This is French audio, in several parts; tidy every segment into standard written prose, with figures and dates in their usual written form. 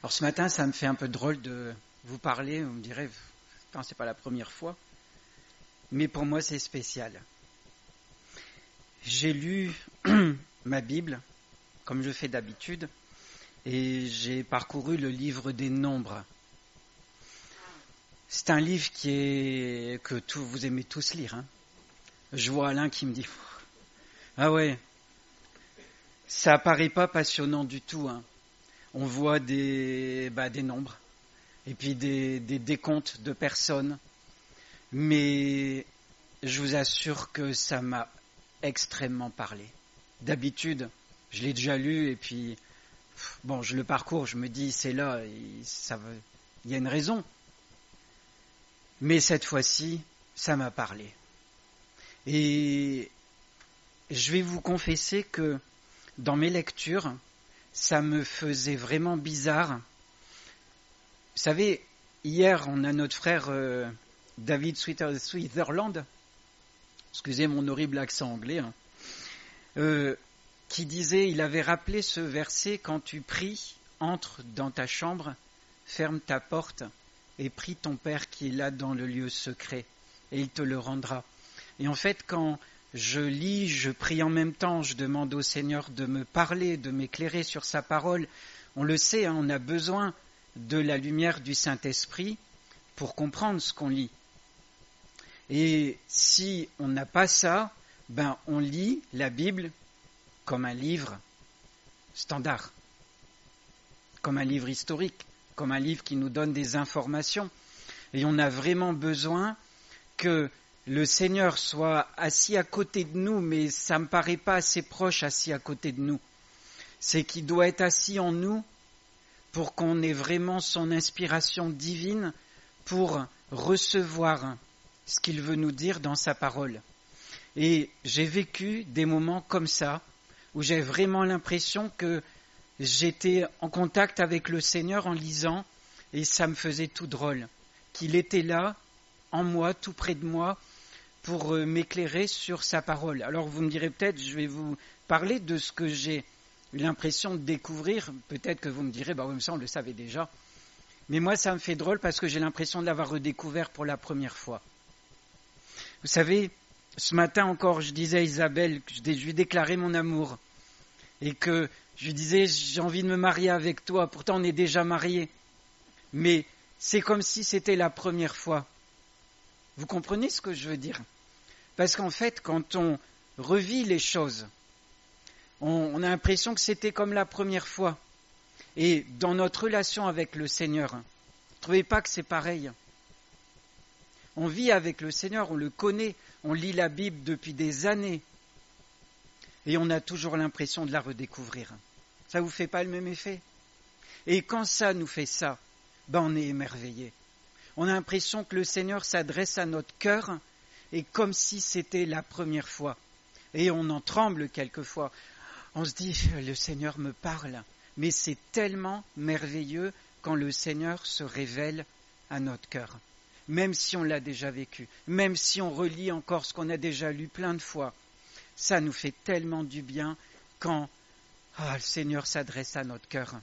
Alors ce matin, ça me fait un peu drôle de vous parler, on me dirait, quand c'est pas la première fois, mais pour moi c'est spécial. J'ai lu ma Bible, comme je fais d'habitude, et j'ai parcouru le livre des Nombres. C'est un livre que vous aimez tous lire. Hein. Je vois Alain qui me dit, ah ouais, ça paraît pas passionnant du tout. Hein. On voit des nombres, et puis des décomptes de personnes. Mais je vous assure que ça m'a extrêmement parlé. D'habitude, je l'ai déjà lu et puis, bon, je le parcours, je me dis, c'est là, il y a une raison. Mais cette fois-ci, ça m'a parlé. Et je vais vous confesser que dans mes lectures, ça me faisait vraiment bizarre. Vous savez, hier, on a notre frère David Sutherland, excusez mon horrible accent anglais, qui disait, il avait rappelé ce verset, quand tu pries, entre dans ta chambre, ferme ta porte et prie ton Père qui est là dans le lieu secret, et il te le rendra. Et en fait, quand je lis, je prie en même temps, je demande au Seigneur de me parler, de m'éclairer sur sa parole. On le sait, hein, on a besoin de la lumière du Saint-Esprit pour comprendre ce qu'on lit. Et si on n'a pas ça, on lit la Bible comme un livre standard, comme un livre historique, comme un livre qui nous donne des informations. Et on a vraiment besoin que le Seigneur soit assis à côté de nous, mais ça ne me paraît pas assez proche assis à côté de nous. C'est qu'il doit être assis en nous pour qu'on ait vraiment son inspiration divine pour recevoir ce qu'il veut nous dire dans sa parole. Et j'ai vécu des moments comme ça, où j'ai vraiment l'impression que j'étais en contact avec le Seigneur en lisant, et ça me faisait tout drôle, qu'il était là, en moi, tout près de moi, pour m'éclairer sur sa parole. Alors vous me direz peut-être, je vais vous parler de ce que j'ai eu l'impression de découvrir, peut-être que vous me direz, oui, mais ça on le savait déjà, mais moi ça me fait drôle parce que j'ai l'impression de l'avoir redécouvert pour la première fois. Vous savez, ce matin encore, je disais à Isabelle que je lui déclarais mon amour et que je lui disais, j'ai envie de me marier avec toi, pourtant on est déjà mariés, mais c'est comme si c'était la première fois. Vous comprenez ce que je veux dire ? Parce qu'en fait, quand on revit les choses, on a l'impression que c'était comme la première fois. Et dans notre relation avec le Seigneur, vous ne trouvez pas que c'est pareil ? On vit avec le Seigneur, on le connaît, on lit la Bible depuis des années. Et on a toujours l'impression de la redécouvrir. Ça ne vous fait pas le même effet ? Et quand ça nous fait ça, on est émerveillé. On a l'impression que le Seigneur s'adresse à notre cœur, et comme si c'était la première fois. Et on en tremble quelquefois. On se dit, le Seigneur me parle. Mais c'est tellement merveilleux quand le Seigneur se révèle à notre cœur. Même si on l'a déjà vécu, même si on relit encore ce qu'on a déjà lu plein de fois, ça nous fait tellement du bien quand le Seigneur s'adresse à notre cœur.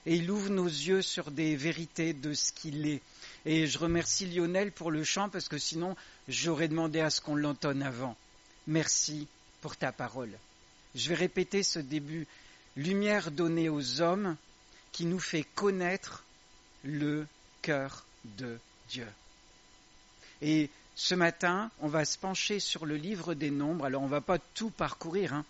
Et il ouvre nos yeux sur des vérités de ce qu'il est. Et je remercie Lionel pour le chant, parce que sinon, j'aurais demandé à ce qu'on l'entonne avant. Merci pour ta parole. Je vais répéter ce début. Lumière donnée aux hommes qui nous fait connaître le cœur de Dieu. Et ce matin, on va se pencher sur le livre des Nombres. Alors, on ne va pas tout parcourir,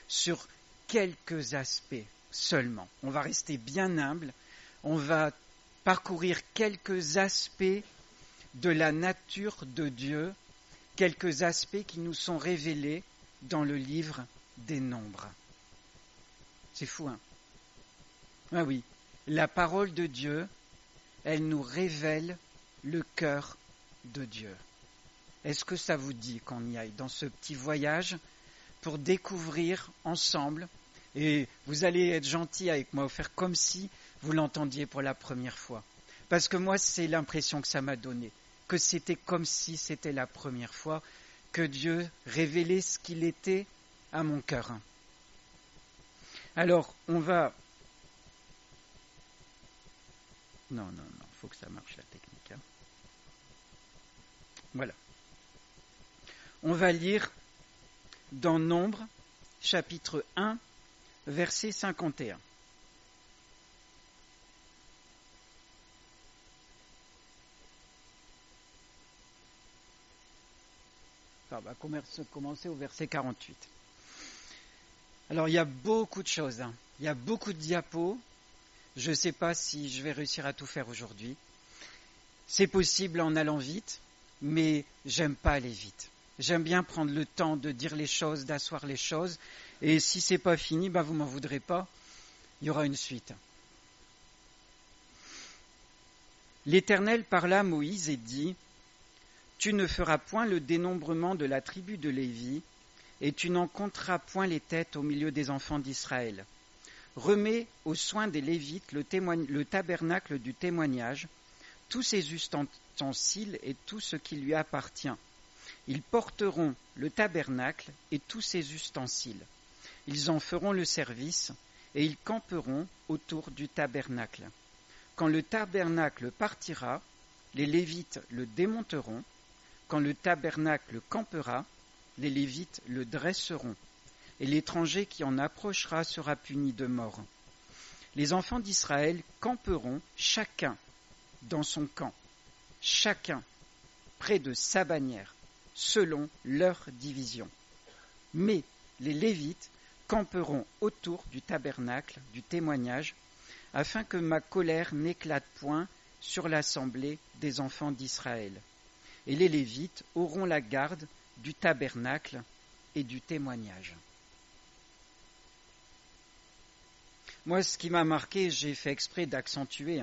sur quelques aspects seulement. On va rester bien humble. On va parcourir quelques aspects de la nature de Dieu, quelques aspects qui nous sont révélés dans le livre des Nombres. C'est fou, hein ? Ah oui, la parole de Dieu, elle nous révèle le cœur de Dieu. Est-ce que ça vous dit qu'on y aille dans ce petit voyage pour découvrir ensemble, et vous allez être gentil avec moi, faire comme si vous l'entendiez pour la première fois. Parce que moi, c'est l'impression que ça m'a donné, que c'était comme si c'était la première fois que Dieu révélait ce qu'il était à mon cœur. Alors, on va Non, faut que ça marche la technique. Hein. Voilà. On va lire dans Nombre, chapitre 1, verset 51. On va commencer au verset 48. Alors, il y a beaucoup de choses. Hein. Il y a beaucoup de diapos. Je ne sais pas si je vais réussir à tout faire aujourd'hui. C'est possible en allant vite, mais j'aime pas aller vite. J'aime bien prendre le temps de dire les choses, d'asseoir les choses. Et si c'est pas fini, vous m'en voudrez pas. Il y aura une suite. L'Éternel parla à Moïse et dit : Tu ne feras point le dénombrement de la tribu de Lévi, et tu n'en compteras point les têtes au milieu des enfants d'Israël. Remets aux soins des Lévites le tabernacle du témoignage, tous ses ustensiles et tout ce qui lui appartient. Ils porteront le tabernacle et tous ses ustensiles. Ils en feront le service, et ils camperont autour du tabernacle. Quand le tabernacle partira, les Lévites le démonteront. Quand le tabernacle campera, les Lévites le dresseront, et l'étranger qui en approchera sera puni de mort. Les enfants d'Israël camperont chacun dans son camp, chacun près de sa bannière, selon leur division. Mais les Lévites camperont autour du tabernacle du témoignage, afin que ma colère n'éclate point sur l'assemblée des enfants d'Israël. Et les Lévites auront la garde du tabernacle et du témoignage. Moi, ce qui m'a marqué, j'ai fait exprès d'accentuer.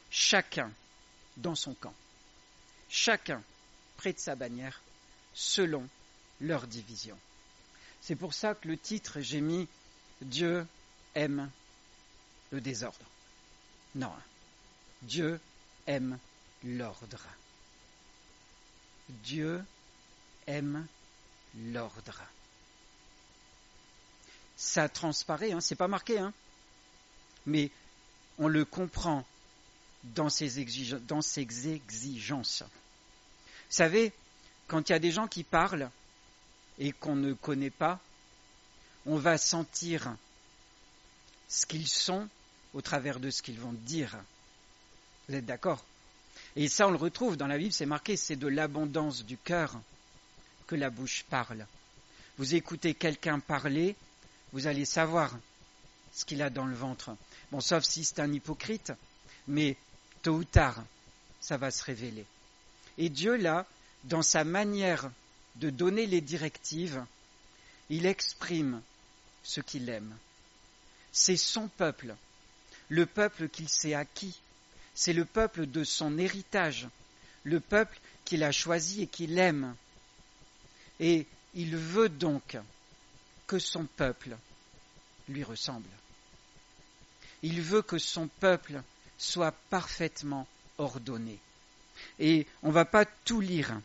Chacun dans son camp. Chacun près de sa bannière, selon leur division. C'est pour ça que le titre, j'ai mis « Dieu aime le désordre ». Non, Dieu aime l'ordre. Dieu aime l'ordre. Ça transparaît, c'est pas marqué, mais on le comprend dans ses exigences. Vous savez, quand il y a des gens qui parlent et qu'on ne connaît pas, on va sentir ce qu'ils sont au travers de ce qu'ils vont dire. Vous êtes d'accord ? Et ça, on le retrouve dans la Bible, c'est marqué, c'est de l'abondance du cœur que la bouche parle. Vous écoutez quelqu'un parler, vous allez savoir ce qu'il a dans le ventre. Bon, sauf si c'est un hypocrite, mais tôt ou tard, ça va se révéler. Et Dieu, là, dans sa manière de donner les directives, il exprime ce qu'il aime. C'est son peuple, le peuple qu'il s'est acquis. C'est le peuple de son héritage, le peuple qu'il a choisi et qu'il aime. Et il veut donc que son peuple lui ressemble. Il veut que son peuple soit parfaitement ordonné. Et on ne va pas tout lire,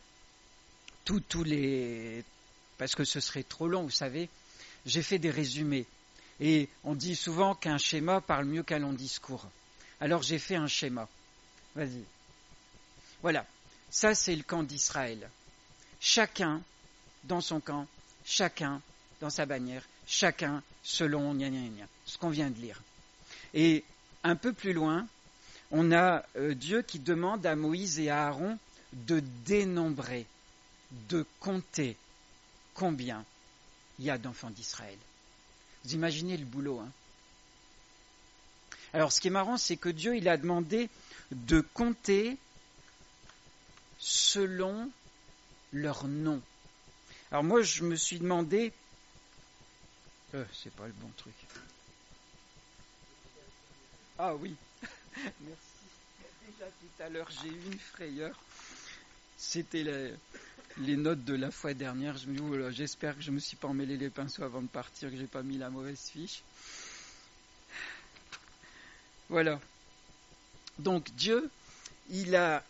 tous les... parce que ce serait trop long, vous savez. J'ai fait des résumés. Et on dit souvent qu'un schéma parle mieux qu'un long discours. Alors j'ai fait un schéma. Vas-y. Voilà. Ça, c'est le camp d'Israël. Chacun dans son camp, chacun dans sa bannière, chacun selon ce qu'on vient de lire. Et un peu plus loin, on a Dieu qui demande à Moïse et à Aaron de dénombrer, de compter combien il y a d'enfants d'Israël. Vous imaginez le boulot, Alors, ce qui est marrant, c'est que Dieu, il a demandé de compter selon leur nom. Alors moi, je me suis demandé... c'est pas le bon truc. Ah oui, merci. Déjà tout à l'heure, j'ai eu une frayeur. C'était les notes de la fois dernière. Je me dis, voilà, j'espère que je ne me suis pas emmêlé les pinceaux avant de partir, que je n'ai pas mis la mauvaise fiche. Voilà. Donc Dieu, il a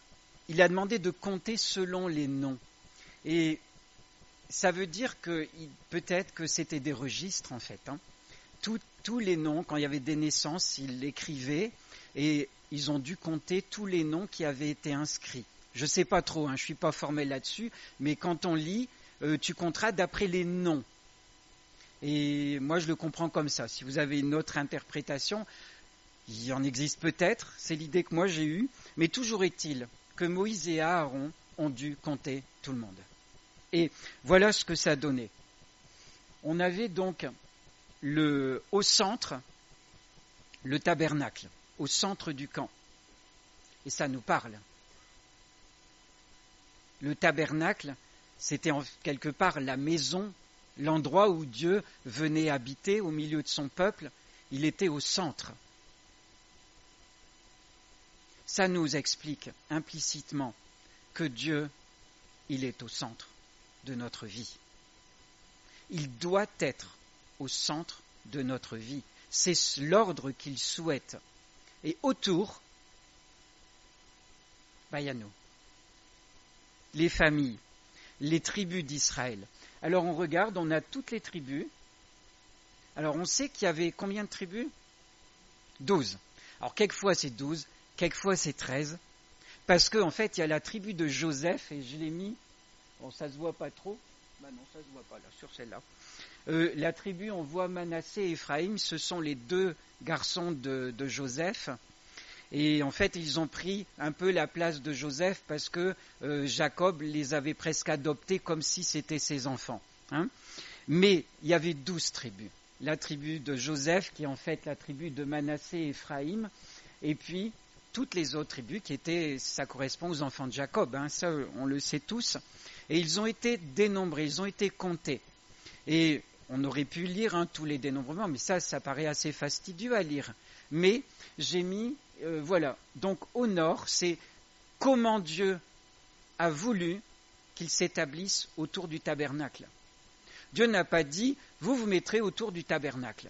demandé de compter selon les noms. Et ça veut dire que peut-être que c'était des registres en fait. tous les noms, quand il y avait des naissances, ils l'écrivaient et ils ont dû compter tous les noms qui avaient été inscrits. Je ne sais pas trop, je ne suis pas formé là-dessus, mais quand on lit, tu compteras d'après les noms. Et moi, je le comprends comme ça. Si vous avez une autre interprétation, il y en existe peut-être, c'est l'idée que moi j'ai eue, mais toujours est-il que Moïse et Aaron ont dû compter tout le monde. Et voilà ce que ça donnait. On avait donc au centre le tabernacle, au centre du camp. Et ça nous parle. Le tabernacle, c'était quelque part la maison, l'endroit où Dieu venait habiter au milieu de son peuple. Il était au centre. Ça nous explique implicitement que Dieu, il est au centre de notre vie. Il doit être au centre de notre vie. C'est l'ordre qu'il souhaite. Et autour, il y a nous. Les familles, les tribus d'Israël. Alors on regarde, on a toutes les tribus. Alors on sait qu'il y avait combien de tribus ? 12. Alors quelquefois c'est 12, quelquefois c'est 13. Parce qu'en fait, il y a la tribu de Joseph, et je l'ai mis, bon ça se voit pas trop, non ça se voit pas là, sur celle-là. La tribu, on voit Manassé et Ephraïm, ce sont les deux garçons de Joseph. Et en fait, ils ont pris un peu la place de Joseph parce que Jacob les avait presque adoptés comme si c'était ses enfants. Mais il y avait 12 tribus. La tribu de Joseph, qui est en fait la tribu de Manassé et Ephraïm, et puis toutes les autres tribus qui étaient, ça correspond aux enfants de Jacob, ça on le sait tous. Et ils ont été dénombrés, ils ont été comptés. Et on aurait pu lire tous les dénombrements, mais ça paraît assez fastidieux à lire. Mais j'ai mis, voilà, donc au nord, c'est comment Dieu a voulu qu'il s'établisse autour du tabernacle. Dieu n'a pas dit, vous vous mettrez autour du tabernacle.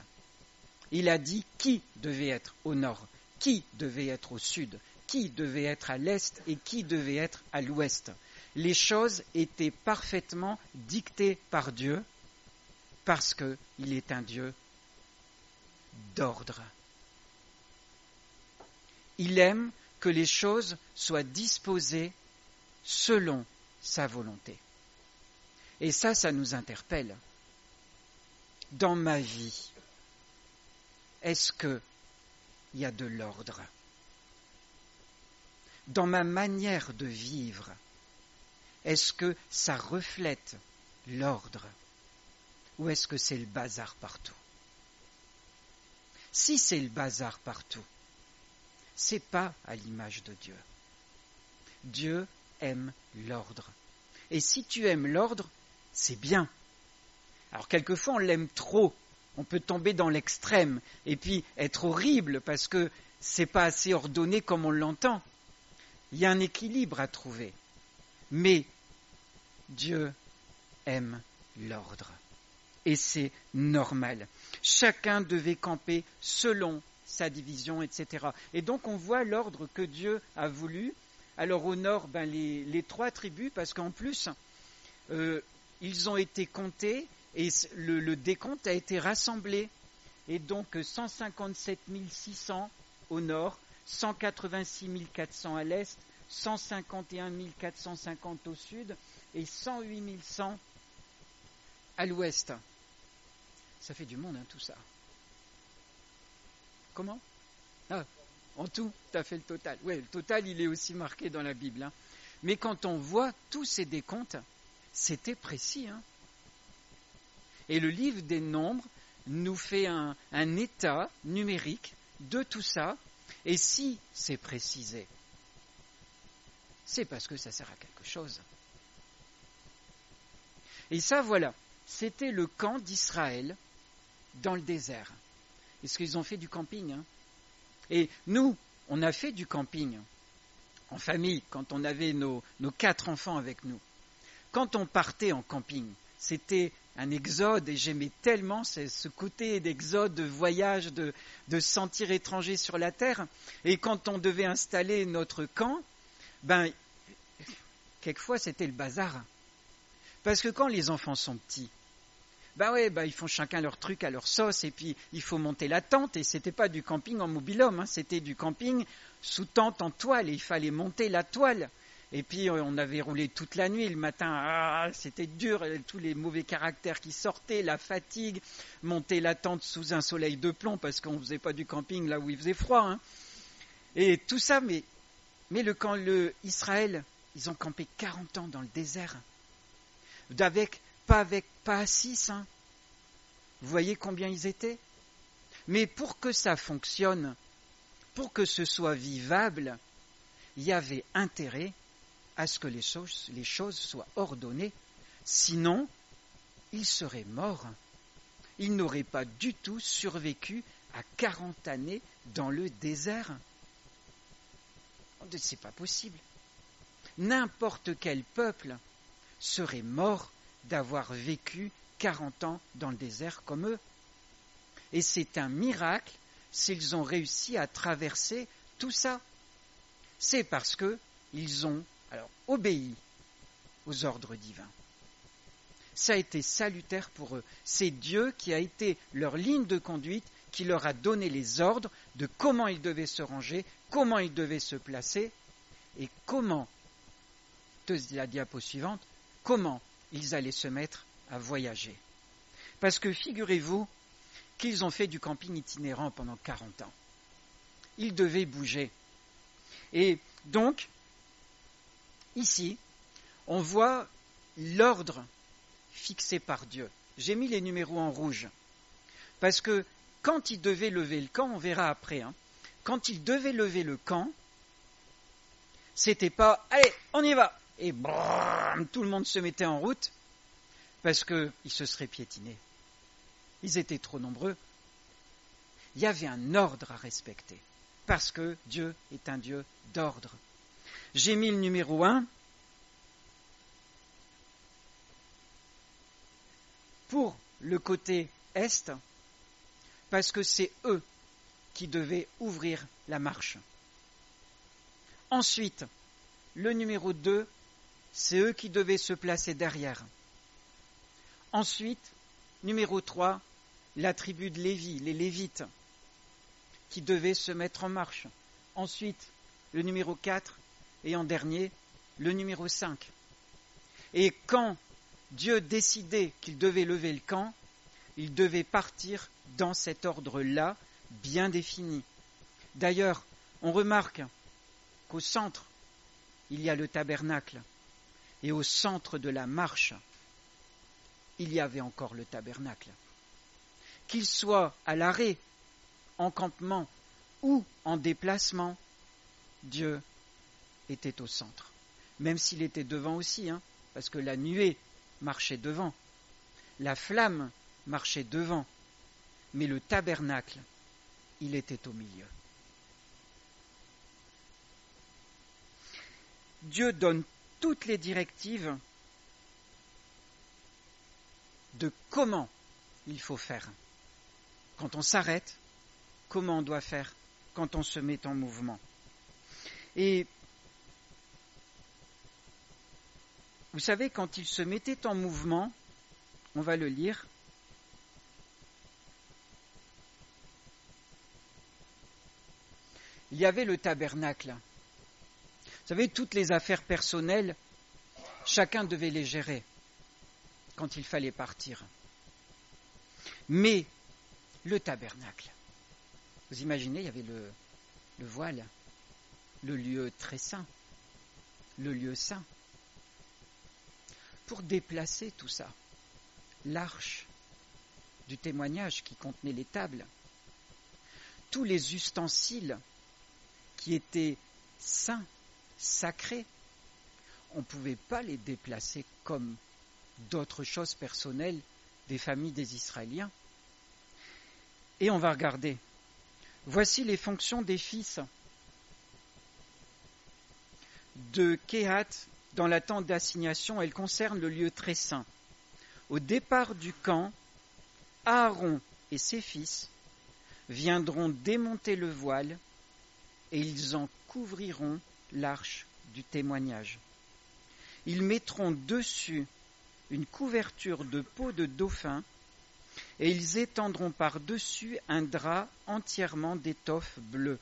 Il a dit qui devait être au nord, qui devait être au sud, qui devait être à l'est et qui devait être à l'ouest. Les choses étaient parfaitement dictées par Dieu parce qu'il est un Dieu d'ordre. Il aime que les choses soient disposées selon sa volonté. Et ça nous interpelle. Dans ma vie, est-ce qu'il y a de l'ordre ? Dans ma manière de vivre, est-ce que ça reflète l'ordre ? Ou est-ce que c'est le bazar partout ? Si c'est le bazar partout, c'est pas à l'image de Dieu. Dieu aime l'ordre. Et si tu aimes l'ordre, c'est bien. Alors quelquefois on l'aime trop, on peut tomber dans l'extrême et puis être horrible parce que c'est pas assez ordonné comme on l'entend. Il y a un équilibre à trouver. Mais Dieu aime l'ordre. Et c'est normal. Chacun devait camper selon sa division, etc. Et donc on voit l'ordre que Dieu a voulu. Alors au nord, les 3 tribus, parce qu'en plus, ils ont été comptés et le décompte a été rassemblé. Et donc 157 600 au nord, 186 400 à l'est, 151 450 au sud et 108 100 à l'ouest. Ça fait du monde, tout ça. Comment ? En tout, tu as fait le total. Oui, le total, il est aussi marqué dans la Bible. Mais quand on voit tous ces décomptes, c'était précis. Et le livre des Nombres nous fait un état numérique de tout ça. Et si c'est précisé, c'est parce que ça sert à quelque chose. Et ça, voilà, c'était le camp d'Israël dans le désert. Est-ce qu'ils ont fait du camping ? Et nous, on a fait du camping en famille, quand on avait nos 4 enfants avec nous. Quand on partait en camping, c'était un exode, et j'aimais tellement ce côté d'exode, de voyage, de se sentir étranger sur la terre. Et quand on devait installer notre camp, quelquefois c'était le bazar. Parce que quand les enfants sont petits, Ils font chacun leur truc à leur sauce, et puis il faut monter la tente, et c'était pas du camping en mobil-home, c'était du camping sous tente en toile, et il fallait monter la toile. Et puis on avait roulé toute la nuit, le matin, c'était dur, tous les mauvais caractères qui sortaient, la fatigue, monter la tente sous un soleil de plomb, parce qu'on ne faisait pas du camping là où il faisait froid. Et tout ça, mais Israël, ils ont campé 40 ans dans le désert, pas à 6. Vous voyez combien ils étaient? Mais pour que ça fonctionne, pour que ce soit vivable, il y avait intérêt à ce que les choses soient ordonnées. Sinon, ils seraient morts. Ils n'auraient pas du tout survécu à 40 années dans le désert. C'est pas possible. N'importe quel peuple serait mort d'avoir vécu 40 ans dans le désert comme eux. Et c'est un miracle s'ils ont réussi à traverser tout ça. C'est parce qu'ils ont obéi aux ordres divins. Ça a été salutaire pour eux. C'est Dieu qui a été leur ligne de conduite, qui leur a donné les ordres de comment ils devaient se ranger, comment ils devaient se placer, et la diapo suivante, comment ils allaient se mettre à voyager. Parce que figurez-vous qu'ils ont fait du camping itinérant pendant 40 ans. Ils devaient bouger. Et donc, ici, on voit l'ordre fixé par Dieu. J'ai mis les numéros en rouge. Parce que quand ils devaient lever le camp, on verra après, quand ils devaient lever le camp, c'était pas « Allez, on y va !» et tout le monde se mettait en route, parce qu'ils se seraient piétinés. Ils étaient trop nombreux. Il y avait un ordre à respecter, parce que Dieu est un Dieu d'ordre. J'ai mis le numéro 1 pour le côté est, parce que c'est eux qui devaient ouvrir la marche. Ensuite, le numéro 2, c'est eux qui devaient se placer derrière. Ensuite, numéro 3, la tribu de Lévi, les Lévites, qui devaient se mettre en marche. Ensuite, le numéro 4, et en dernier, le numéro 5. Et quand Dieu décidait qu'il devait lever le camp, il devait partir dans cet ordre-là, bien défini. D'ailleurs, on remarque qu'au centre, il y a le tabernacle, et au centre de la marche, il y avait encore le tabernacle. Qu'il soit à l'arrêt, en campement ou en déplacement, Dieu était au centre. Même s'il était devant aussi, parce que la nuée marchait devant, la flamme marchait devant, mais le tabernacle, il était au milieu. Dieu donne toutes les directives de comment il faut faire. Quand on s'arrête, comment on doit faire quand on se met en mouvement. Et vous savez, quand il se mettait en mouvement, on va le lire, il y avait le tabernacle. Vous savez, toutes les affaires personnelles, chacun devait les gérer quand il fallait partir. Mais le tabernacle, vous imaginez, il y avait le voile, le lieu très saint, le lieu saint. Pour déplacer tout ça, l'arche du témoignage qui contenait les tables, tous les ustensiles qui étaient saints, sacrés, on ne pouvait pas les déplacer comme d'autres choses personnelles des familles des Israéliens. Et on va regarder. Voici les fonctions des fils de Kehat dans la tente d'assignation. Elles concernent le lieu très saint. Au départ du camp, Aaron et ses fils viendront démonter le voile et ils en couvriront l'arche du témoignage. Ils mettront dessus une couverture de peau de dauphin et ils étendront par-dessus un drap entièrement d'étoffe bleue.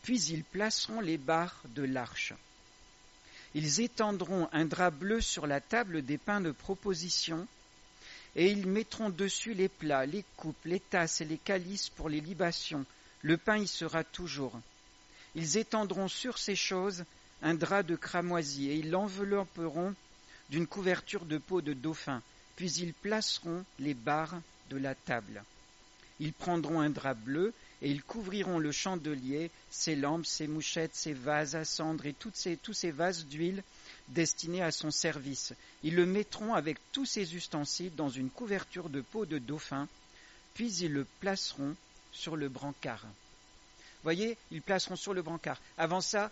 Puis ils placeront les barres de l'arche. Ils étendront un drap bleu sur la table des pains de proposition, et ils mettront dessus les plats, les coupes, les tasses et les calices pour les libations. Le pain y sera toujours. Ils étendront sur ces choses un drap de cramoisi, et ils l'envelopperont d'une couverture de peau de dauphin. Puis ils placeront les barres de la table. Ils prendront un drap bleu, et ils couvriront le chandelier, ses lampes, ses mouchettes, ses vases à cendre et tous ces vases d'huile destinés à son service. Ils le mettront avec tous ses ustensiles dans une couverture de peau de dauphin, puis ils le placeront sur le brancard. Voyez, ils placeront sur le brancard. Avant ça,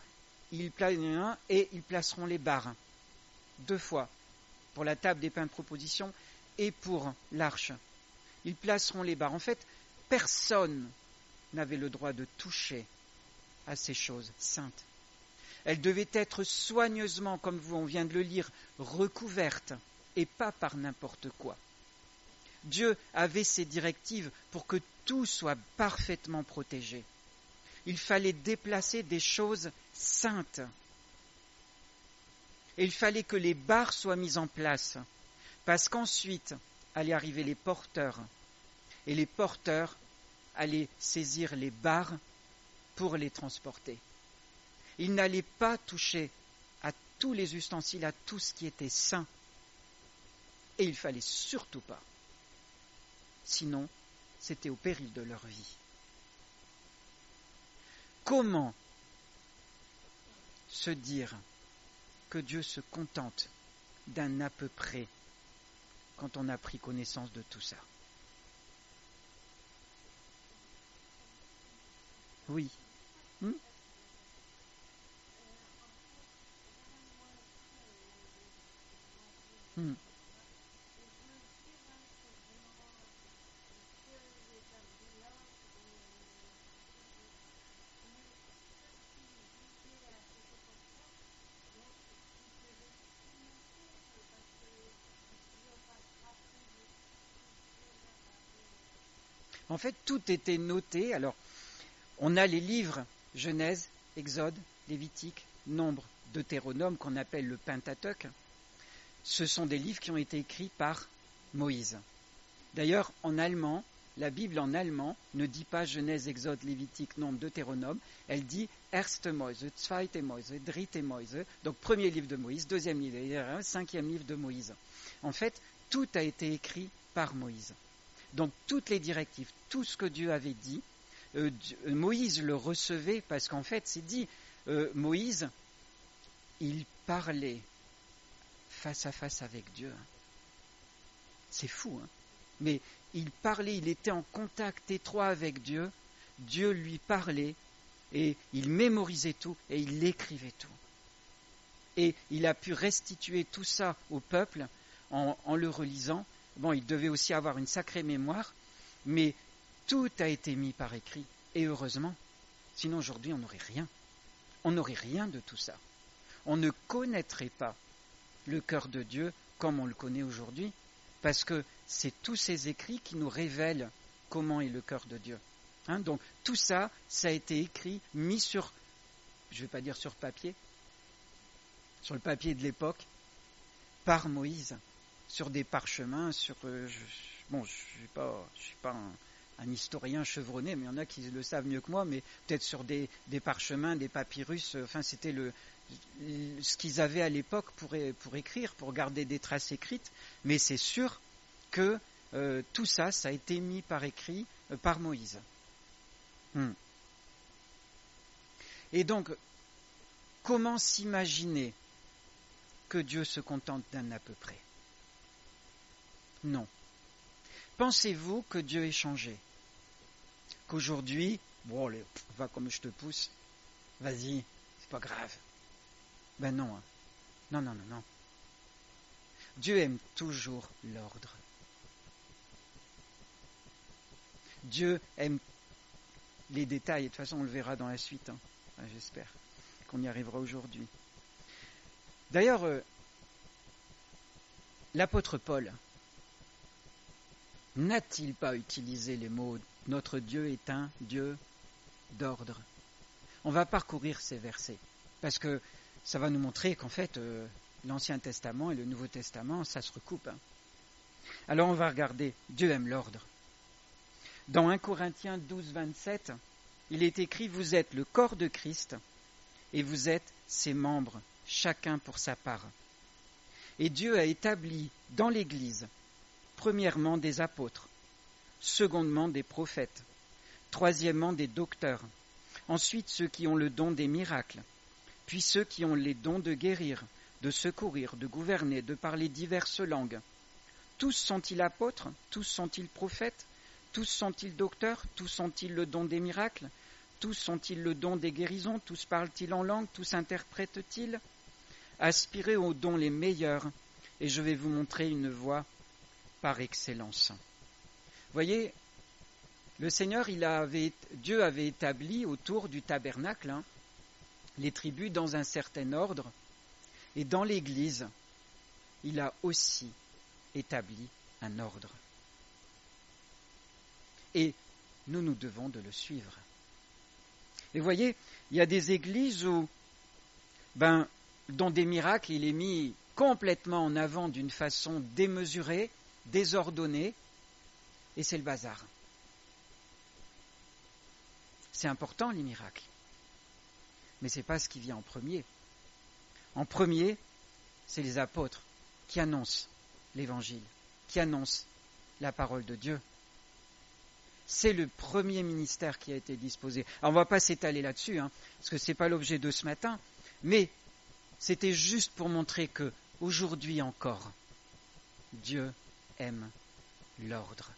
ils placeront les barres. 2 fois, pour la table des pains de proposition et pour l'arche. Ils placeront les barres. En fait, personne n'avait le droit de toucher à ces choses saintes. Elles devaient être soigneusement, comme on vient de le lire, recouvertes, et pas par n'importe quoi. Dieu avait ses directives pour que tout soit parfaitement protégé. Il fallait déplacer des choses saintes. Et il fallait que les barres soient mises en place, parce qu'ensuite allaient arriver les porteurs, et les porteurs allaient saisir les barres pour les transporter. Ils n'allaient pas toucher à tous les ustensiles, à tout ce qui était saint. Et il ne fallait surtout pas. Sinon, c'était au péril de leur vie. Comment se dire que Dieu se contente d'un à peu près quand on a pris connaissance de tout ça? Oui. En fait, tout était noté. Alors, on a les livres Genèse, Exode, Lévitique, Nombre, Deutéronome, qu'on appelle le Pentateuque. Ce sont des livres qui ont été écrits par Moïse. D'ailleurs, en allemand, la Bible en allemand ne dit pas Genèse, Exode, Lévitique, Nombre, Deutéronome. Elle dit Erste Mose, Zweite Mose, Dritte Mose. Donc, premier livre de Moïse, deuxième livre, cinquième livre de Moïse. En fait, tout a été écrit par Moïse. Donc, toutes les directives, tout ce que Dieu avait dit, Moïse le recevait parce qu'en fait, c'est dit, Moïse, il parlait face à face avec Dieu. C'est fou, hein? Mais il parlait, il était en contact étroit avec Dieu. Dieu lui parlait et il mémorisait tout et il écrivait tout. Et il a pu restituer tout ça au peuple en le relisant. Bon, il devait aussi avoir une sacrée mémoire, mais tout a été mis par écrit. Et heureusement, sinon aujourd'hui on n'aurait rien. On n'aurait rien de tout ça. On ne connaîtrait pas le cœur de Dieu comme on le connaît aujourd'hui, parce que c'est tous ces écrits qui nous révèlent comment est le cœur de Dieu. Hein, donc tout ça, ça a été écrit, mis sur, je ne vais pas dire sur papier, sur le papier de l'époque, par Moïse, sur des parchemins, sur... je ne suis pas un historien chevronné, mais il y en a qui le savent mieux que moi, mais peut-être sur des parchemins, des papyrus, enfin c'était ce qu'ils avaient à l'époque pour écrire, pour garder des traces écrites, mais c'est sûr que tout ça, ça a été mis par écrit par Moïse. Et donc, comment s'imaginer que Dieu se contente d'un à peu près? Non. Pensez-vous que Dieu ait changé? Qu'aujourd'hui, bon, va comme je te pousse, vas-y, c'est pas grave. Ben non, hein. Non. Dieu aime toujours l'ordre. Dieu aime les détails, et de toute façon on le verra dans la suite, hein. Enfin, j'espère qu'on y arrivera aujourd'hui. D'ailleurs, l'apôtre Paul, n'a-t-il pas utilisé les mots « Notre Dieu est un Dieu d'ordre ». On va parcourir ces versets, parce que ça va nous montrer qu'en fait, l'Ancien Testament et le Nouveau Testament, ça se recoupe. Alors on va regarder, Dieu aime l'ordre. Dans 1 Corinthiens 12, 27, il est écrit « Vous êtes le corps de Christ et vous êtes ses membres, chacun pour sa part. » Et Dieu a établi dans l'Église, premièrement des apôtres, secondement des prophètes, troisièmement des docteurs, ensuite ceux qui ont le don des miracles, puis ceux qui ont les dons de guérir, de secourir, de gouverner, de parler diverses langues. Tous sont-ils apôtres? Tous sont-ils prophètes? Tous sont-ils docteurs? Tous ont-ils le don des miracles? Tous ont-ils le don des guérisons? Tous parlent-ils en langue? Tous interprètent-ils? Aspirez aux dons les meilleurs, et je vais vous montrer une voie par excellence. Voyez, le Seigneur, Dieu avait établi autour du tabernacle les tribus dans un certain ordre, et dans l'Église, il a aussi établi un ordre. Et nous devons de le suivre. Et voyez, il y a des églises où, dont des miracles, il est mis complètement en avant d'une façon démesurée, désordonnée, et c'est le bazar. C'est important, les miracles. Mais ce n'est pas ce qui vient en premier. En premier, c'est les apôtres qui annoncent l'Évangile, qui annoncent la parole de Dieu. C'est le premier ministère qui a été disposé. Alors, on ne va pas s'étaler là-dessus, parce que ce n'est pas l'objet de ce matin, mais c'était juste pour montrer que aujourd'hui encore, Dieu aime l'ordre.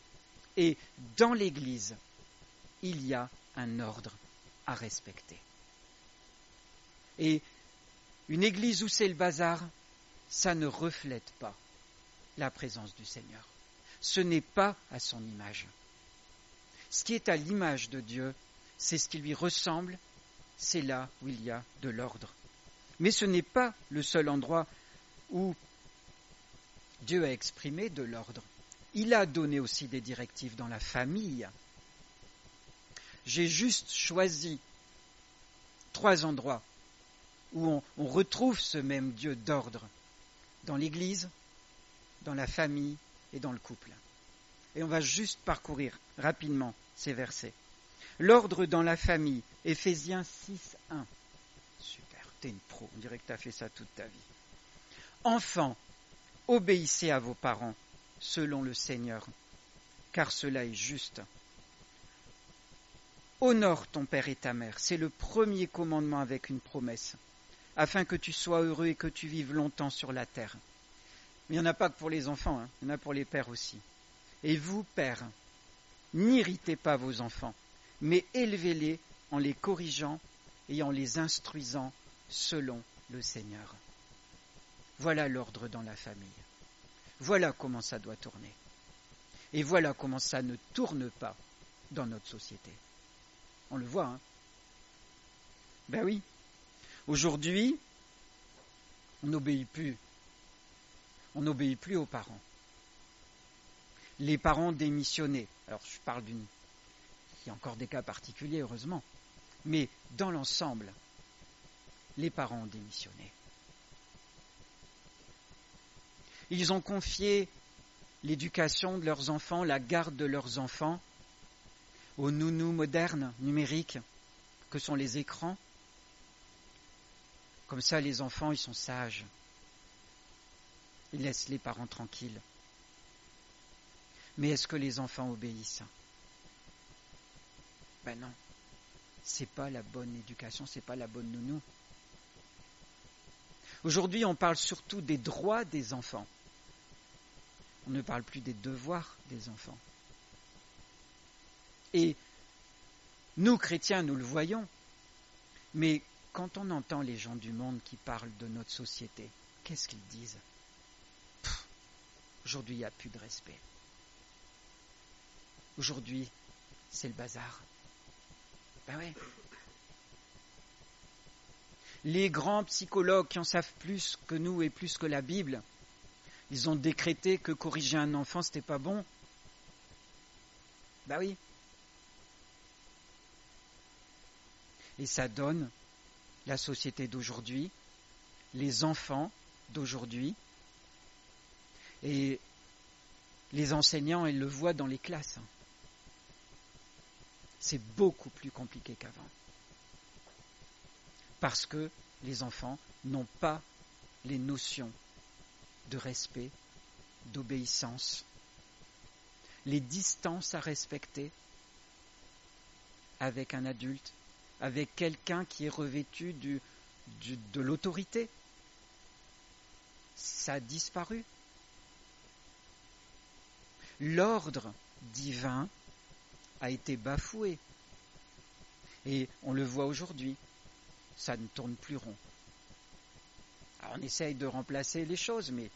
Et dans l'Église, il y a un ordre à respecter. Et une église où c'est le bazar, ça ne reflète pas la présence du Seigneur. Ce n'est pas à son image. Ce qui est à l'image de Dieu, c'est ce qui lui ressemble, c'est là où il y a de l'ordre. Mais ce n'est pas le seul endroit où Dieu a exprimé de l'ordre. Il a donné aussi des directives dans la famille. J'ai juste choisi 3 endroits où on retrouve ce même Dieu d'ordre, dans l'Église, dans la famille et dans le couple. Et on va juste parcourir rapidement ces versets. L'ordre dans la famille, Éphésiens 6, 1. Super, t'es une pro, on dirait que t'as fait ça toute ta vie. Enfants, obéissez à vos parents, selon le Seigneur, car cela est juste. Honore ton père et ta mère, c'est le premier commandement avec une promesse, afin que tu sois heureux et que tu vives longtemps sur la terre. Mais il n'y en a pas que pour les enfants, il y en a pour les pères aussi. Et vous, pères, n'irritez pas vos enfants, mais élevez-les en les corrigeant et en les instruisant selon le Seigneur. Voilà l'ordre dans la famille. Voilà comment ça doit tourner. Et voilà comment ça ne tourne pas dans notre société. On le voit, Ben oui. Aujourd'hui, on n'obéit plus. On n'obéit plus aux parents. Les parents démissionnés. Alors, je parle il y a encore des cas particuliers, heureusement. Mais dans l'ensemble, les parents ont démissionné. Ils ont confié l'éducation de leurs enfants, la garde de leurs enfants, aux nounous modernes, numériques, que sont les écrans. Comme ça, les enfants, ils sont sages. Ils laissent les parents tranquilles. Mais est-ce que les enfants obéissent? Ben non. C'est pas la bonne éducation, c'est pas la bonne nounou. Aujourd'hui, on parle surtout des droits des enfants. On ne parle plus des devoirs des enfants. Et nous, chrétiens, nous le voyons. Mais quand on entend les gens du monde qui parlent de notre société, qu'est-ce qu'ils disent? Aujourd'hui, il n'y a plus de respect. Aujourd'hui, c'est le bazar. Ben ouais. Les grands psychologues qui en savent plus que nous et plus que la Bible, ils ont décrété que corriger un enfant, c'était pas bon. Ben oui. Et ça donne la société d'aujourd'hui, les enfants d'aujourd'hui, et les enseignants, ils le voient dans les classes. C'est beaucoup plus compliqué qu'avant. Parce que les enfants n'ont pas les notions de respect, d'obéissance, les distances à respecter avec un adulte, avec quelqu'un qui est revêtu de l'autorité. Ça a disparu. L'ordre divin a été bafoué. Et on le voit aujourd'hui, ça ne tourne plus rond. Alors on essaye de remplacer les choses, mais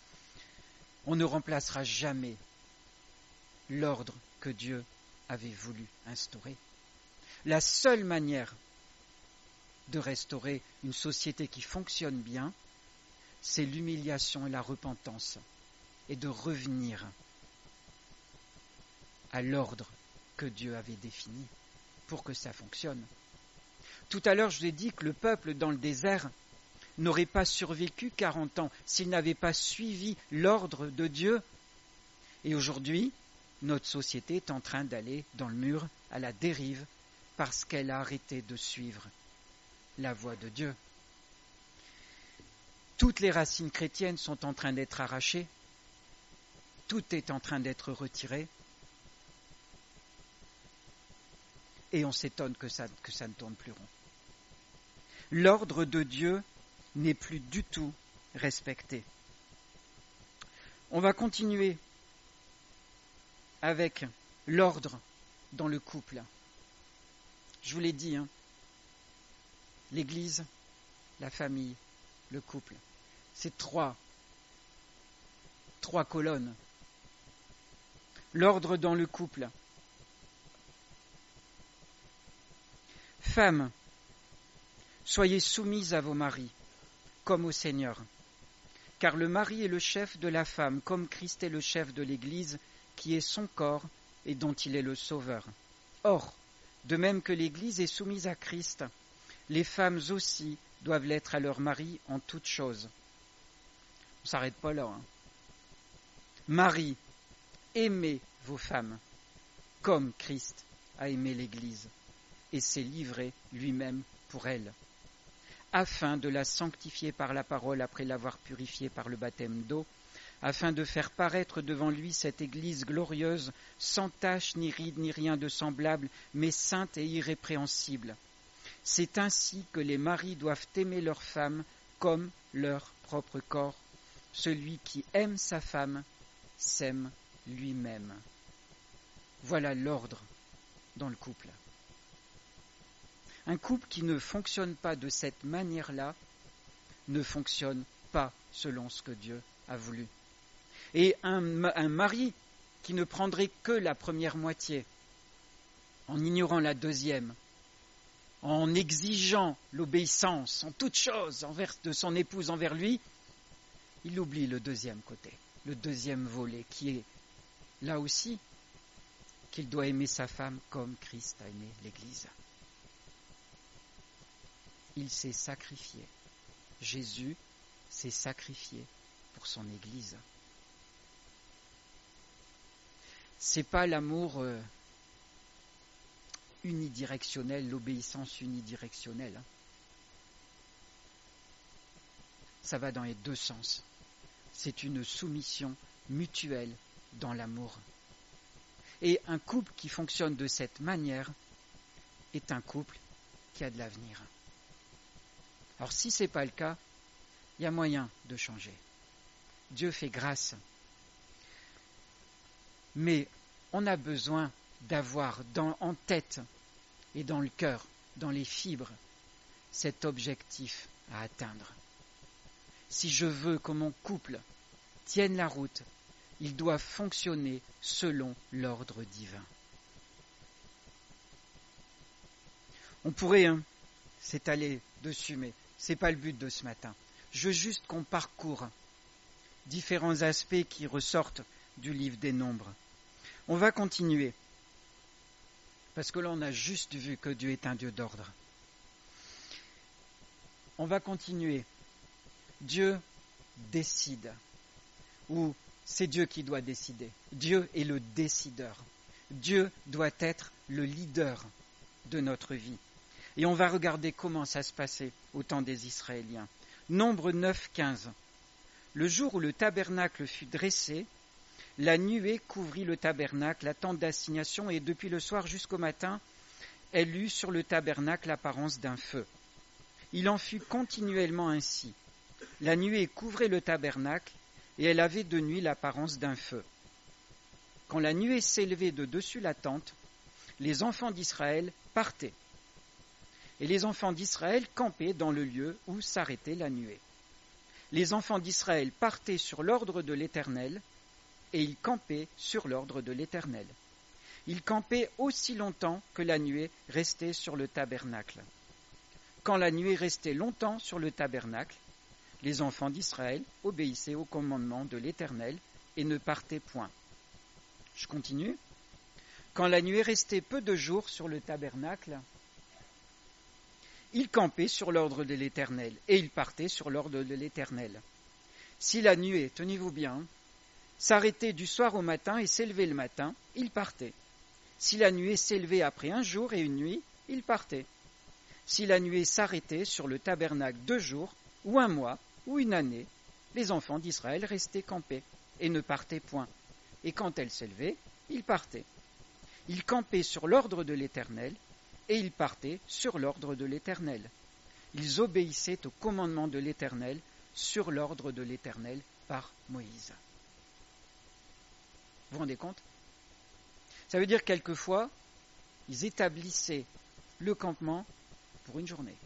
on ne remplacera jamais l'ordre que Dieu avait voulu instaurer. La seule manière de restaurer une société qui fonctionne bien, c'est l'humiliation et la repentance, et de revenir à l'ordre que Dieu avait défini pour que ça fonctionne. Tout à l'heure, je vous ai dit que le peuple dans le désert n'aurait pas survécu 40 ans s'il n'avait pas suivi l'ordre de Dieu. Et aujourd'hui, notre société est en train d'aller dans le mur, à la dérive, parce qu'elle a arrêté de suivre la voie de Dieu. Toutes les racines chrétiennes sont en train d'être arrachées, tout est en train d'être retiré, et on s'étonne que ça ne tourne plus rond. L'ordre de Dieu n'est plus du tout respecté. On va continuer avec l'ordre dans le couple. Je vous l'ai dit, l'Église, la famille, le couple, c'est trois colonnes. L'ordre dans le couple. Femmes, soyez soumises à vos maris, comme au Seigneur, car le mari est le chef de la femme, comme Christ est le chef de l'Église, qui est son corps et dont il est le sauveur. Or, de même que l'Église est soumise à Christ, les femmes aussi doivent l'être à leur mari en toutes choses. On ne s'arrête pas là. Maris, aimez vos femmes, comme Christ a aimé l'Église, et s'est livré lui-même pour elle, afin de la sanctifier par la parole après l'avoir purifiée par le baptême d'eau, afin de faire paraître devant lui cette Église glorieuse, sans tache ni ride ni rien de semblable, mais sainte et irrépréhensible. C'est ainsi que les maris doivent aimer leurs femmes comme leur propre corps. Celui qui aime sa femme s'aime lui-même. Voilà l'ordre dans le couple. Un couple qui ne fonctionne pas de cette manière-là ne fonctionne pas selon ce que Dieu a voulu. Et un mari qui ne prendrait que la première moitié, en ignorant la deuxième, en exigeant l'obéissance en toutes choses de son épouse envers lui, il oublie le deuxième côté, le deuxième volet, qui est là aussi qu'il doit aimer sa femme comme Christ a aimé l'Église. Il s'est sacrifié. Jésus s'est sacrifié pour son Église. C'est pas l'amour unidirectionnel, l'obéissance unidirectionnelle. Ça va dans les deux sens. C'est une soumission mutuelle dans l'amour. Et un couple qui fonctionne de cette manière est un couple qui a de l'avenir. Alors si ce n'est pas le cas, il y a moyen de changer. Dieu fait grâce. Mais on a besoin d'avoir en tête et dans le cœur, dans les fibres, cet objectif à atteindre. Si je veux que mon couple tienne la route, il doit fonctionner selon l'ordre divin. On pourrait s'étaler dessus, mais ce n'est pas le but de ce matin. Je veux juste qu'on parcourt différents aspects qui ressortent du livre des Nombres. On va continuer. Parce que là, on a juste vu que Dieu est un Dieu d'ordre. On va continuer. Dieu décide. Ou c'est Dieu qui doit décider. Dieu est le décideur. Dieu doit être le leader de notre vie. Et on va regarder comment ça se passait au temps des Israéliens. Nombre 9, 15. Le jour où le tabernacle fut dressé, la nuée couvrit le tabernacle, la tente d'assignation, et depuis le soir jusqu'au matin, elle eut sur le tabernacle l'apparence d'un feu. Il en fut continuellement ainsi. La nuée couvrait le tabernacle, et elle avait de nuit l'apparence d'un feu. Quand la nuée s'élevait de dessus la tente, les enfants d'Israël partaient. Et les enfants d'Israël campaient dans le lieu où s'arrêtait la nuée. Les enfants d'Israël partaient sur l'ordre de l'Éternel, et ils campaient sur l'ordre de l'Éternel. Ils campaient aussi longtemps que la nuée restait sur le tabernacle. Quand la nuée restait longtemps sur le tabernacle, les enfants d'Israël obéissaient au commandement de l'Éternel et ne partaient point. Je continue. Quand la nuée restait peu de jours sur le tabernacle, ils campaient sur l'ordre de l'Éternel et ils partaient sur l'ordre de l'Éternel. Si la nuée, tenez-vous bien, s'arrêtait du soir au matin et s'élevait le matin, ils partaient. Si la nuée s'élevait après un jour et une nuit, ils partaient. Si la nuée s'arrêtait sur le tabernacle 2 jours, ou un mois, ou une année, les enfants d'Israël restaient campés et ne partaient point. Et quand elle s'élevait, ils partaient. Ils campaient sur l'ordre de l'Éternel, et ils partaient sur l'ordre de l'Éternel. Ils obéissaient au commandement de l'Éternel sur l'ordre de l'Éternel par Moïse. Vous vous rendez compte? Ça veut dire quelquefois, ils établissaient le campement pour une journée.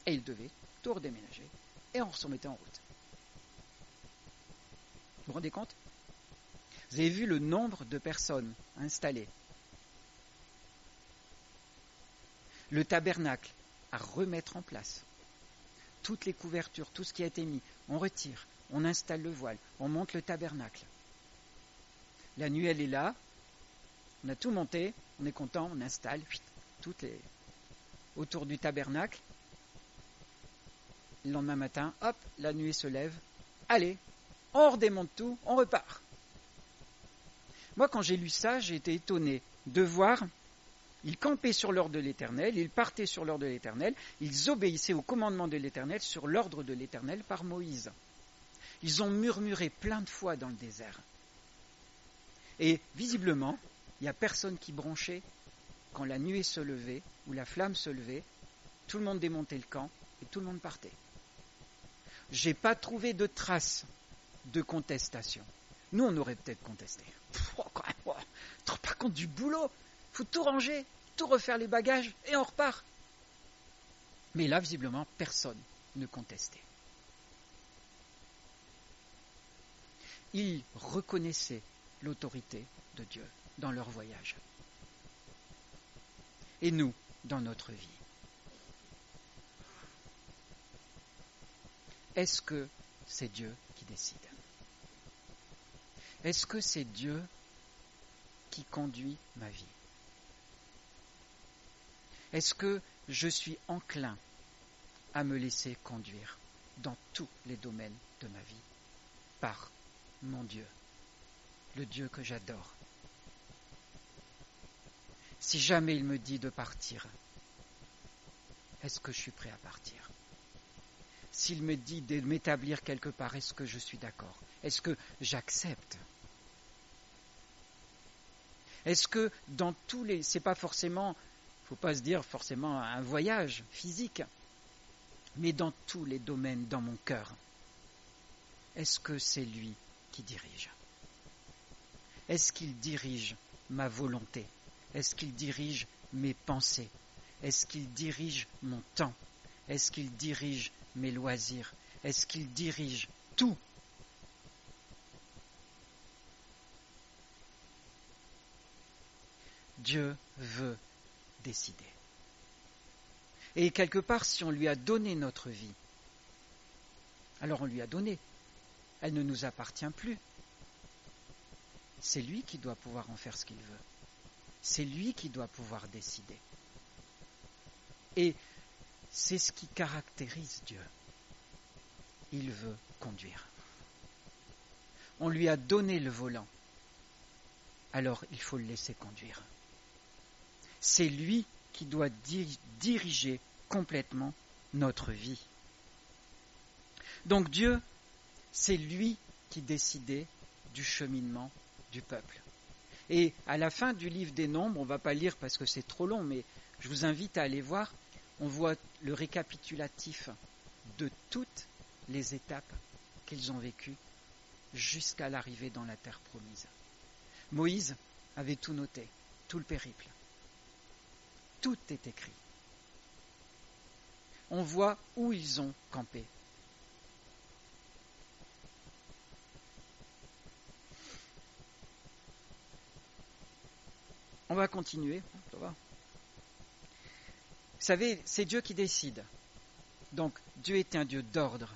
Et ils devaient tout redéménager, et on se remettait en route. Vous vous rendez compte? Vous avez vu le nombre de personnes installées. Le tabernacle à remettre en place. Toutes les couvertures, tout ce qui a été mis, on retire, on installe le voile, on monte le tabernacle. La nuit, elle est là, on a tout monté, on est content, on installe toutes les autour du tabernacle. Le lendemain matin, hop, la nuée se lève, allez, on redémonte tout, on repart. Moi, quand j'ai lu ça, j'ai été étonné de voir, ils campaient sur l'ordre de l'Éternel, ils partaient sur l'ordre de l'Éternel, ils obéissaient au commandement de l'Éternel sur l'ordre de l'Éternel par Moïse. Ils ont murmuré plein de fois dans le désert. Et visiblement, il n'y a personne qui bronchait quand la nuée se levait ou la flamme se levait, tout le monde démontait le camp et tout le monde partait. Je n'ai pas trouvé de traces de contestation. Nous, on aurait peut-être contesté. Tu te rends pas compte du boulot? Il faut tout ranger, tout refaire les bagages et on repart. Mais là, visiblement, personne ne contestait. Ils reconnaissaient l'autorité de Dieu dans leur voyage. Et nous, dans notre vie. Est-ce que c'est Dieu qui décide? Est-ce que c'est Dieu qui conduit ma vie? Est-ce que je suis enclin à me laisser conduire dans tous les domaines de ma vie par mon Dieu, le Dieu que j'adore? Si jamais il me dit de partir, est-ce que je suis prêt à partir? S'il me dit de m'établir quelque part, est-ce que je suis d'accord? Est-ce que j'accepte? Est-ce que dans tous les... c'est pas forcément, il ne faut pas se dire forcément un voyage physique, mais dans tous les domaines, dans mon cœur, est-ce que c'est lui qui dirige? Est-ce qu'il dirige ma volonté? Est-ce qu'il dirige mes pensées? Est-ce qu'il dirige mon temps? Est-ce qu'il dirige mes loisirs? Est-ce qu'il dirige tout? Dieu veut décider. Et quelque part, si on lui a donné notre vie, alors on lui a donné. Elle ne nous appartient plus. C'est lui qui doit pouvoir en faire ce qu'il veut. C'est lui qui doit pouvoir décider. Et c'est ce qui caractérise Dieu. Il veut conduire. On lui a donné le volant. Alors il faut le laisser conduire. C'est lui qui doit diriger complètement notre vie. Donc Dieu, c'est lui qui décidait du cheminement du peuple. Et à la fin du livre des Nombres, on ne va pas lire parce que c'est trop long, mais je vous invite à aller voir, on voit le récapitulatif de toutes les étapes qu'ils ont vécues jusqu'à l'arrivée dans la terre promise. Moïse avait tout noté, tout le périple. Tout est écrit. On voit où ils ont campé. On va continuer. Ça va. Vous savez, c'est Dieu qui décide. Donc, Dieu est un Dieu d'ordre.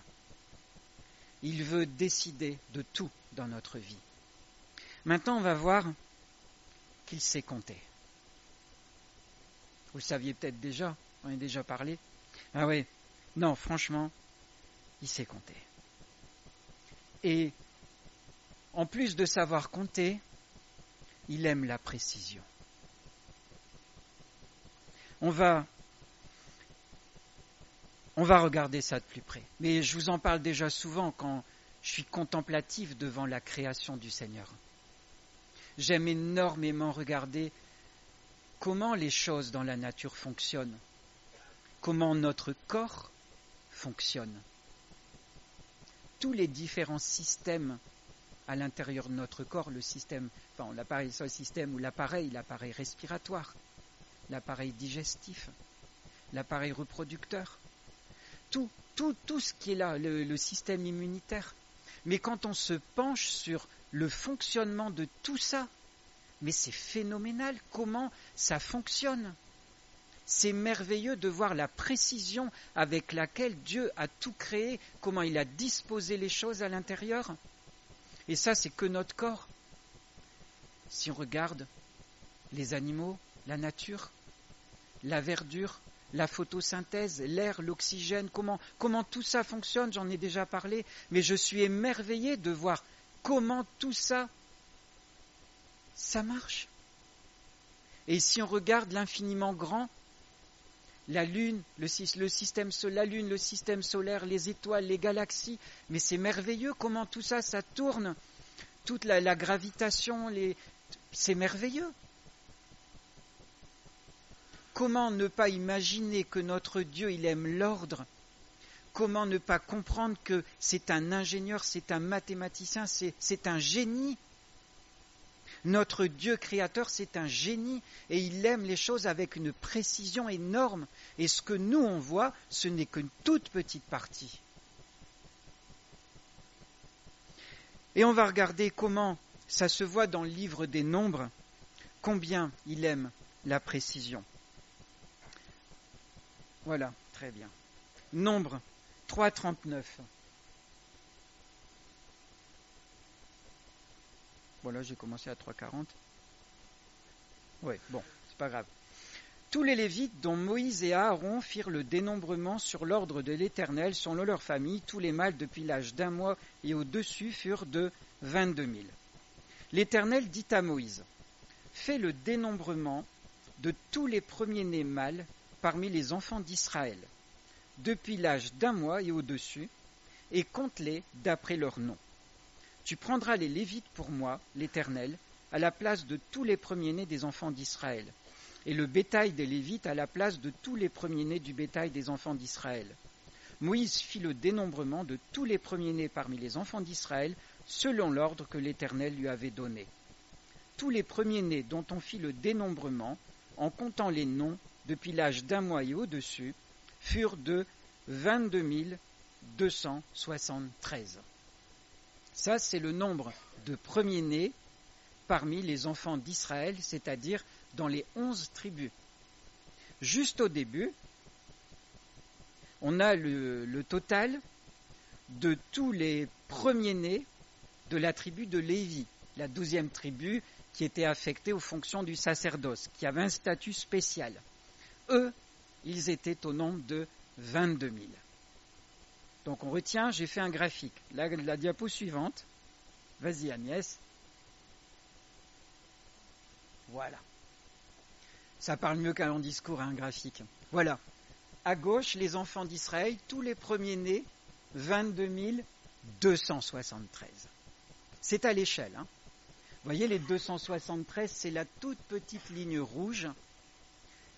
Il veut décider de tout dans notre vie. Maintenant, on va voir qu'il sait compter. Vous le saviez peut-être déjà, on en a déjà parlé. Ah oui, non, franchement, il sait compter. Et en plus de savoir compter, il aime la précision. On va regarder ça de plus près. Mais je vous en parle déjà souvent quand je suis contemplatif devant la création du Seigneur. J'aime énormément regarder comment les choses dans la nature fonctionnent, comment notre corps fonctionne. Tous les différents systèmes à l'intérieur de notre corps, le système, enfin l'appareil ou l'appareil respiratoire, l'appareil digestif, l'appareil reproducteur, tout ce qui est là, le système immunitaire. Mais quand on se penche sur le fonctionnement de tout ça, mais c'est phénoménal comment ça fonctionne. C'est merveilleux de voir la précision avec laquelle Dieu a tout créé, comment il a disposé les choses à l'intérieur. Et ça, c'est que notre corps. Si on regarde les animaux, la nature, la verdure, la photosynthèse, l'air, l'oxygène, comment tout ça fonctionne, j'en ai déjà parlé, mais je suis émerveillé de voir comment tout ça, ça marche. Et si on regarde l'infiniment grand, la Lune, le système solaire, les étoiles, les galaxies, mais c'est merveilleux comment tout ça, ça tourne, toute la gravitation, c'est merveilleux. Comment ne pas imaginer que notre Dieu, il aime l'ordre? Comment ne pas comprendre que c'est un ingénieur, c'est un mathématicien, c'est un génie? Notre Dieu créateur, c'est un génie et il aime les choses avec une précision énorme. Et ce que nous, on voit, ce n'est qu'une toute petite partie. Et on va regarder comment ça se voit dans le livre des Nombres, combien il aime la précision. Voilà, très bien. Nombre 3,39. Voilà, j'ai commencé à 3,40. Oui, bon, c'est pas grave. Tous les Lévites, dont Moïse et Aaron, firent le dénombrement sur l'ordre de l'Éternel, selon leur famille. Tous les mâles depuis l'âge d'1 mois et au-dessus furent de 22 000. L'Éternel dit à Moïse, « Fais le dénombrement de tous les premiers-nés mâles parmi les enfants d'Israël, depuis l'âge d'1 mois et au-dessus, et compte-les d'après leur nom. Tu prendras les Lévites pour moi, l'Éternel, à la place de tous les premiers-nés des enfants d'Israël, et le bétail des Lévites à la place de tous les premiers-nés du bétail des enfants d'Israël. » Moïse fit le dénombrement de tous les premiers-nés parmi les enfants d'Israël, selon l'ordre que l'Éternel lui avait donné. Tous les premiers-nés dont on fit le dénombrement, en comptant les noms, depuis l'âge d'1 mois et au-dessus, furent de 22 273. Ça, c'est le nombre de premiers-nés parmi les enfants d'Israël, c'est-à-dire dans les 11 tribus. Juste au début, on a le total de tous les premiers-nés de la tribu de Lévi, la 12e tribu qui étaient affectés aux fonctions du sacerdoce, qui avaient un statut spécial. Eux, ils étaient au nombre de 22 000. Donc on retient, j'ai fait un graphique. La diapo suivante. Vas-y Agnès. Voilà. Ça parle mieux qu'un long discours, un graphique. Voilà. À gauche, les enfants d'Israël, tous les premiers-nés, 22 273. C'est à l'échelle. Hein. Vous voyez, les 273, c'est la toute petite ligne rouge.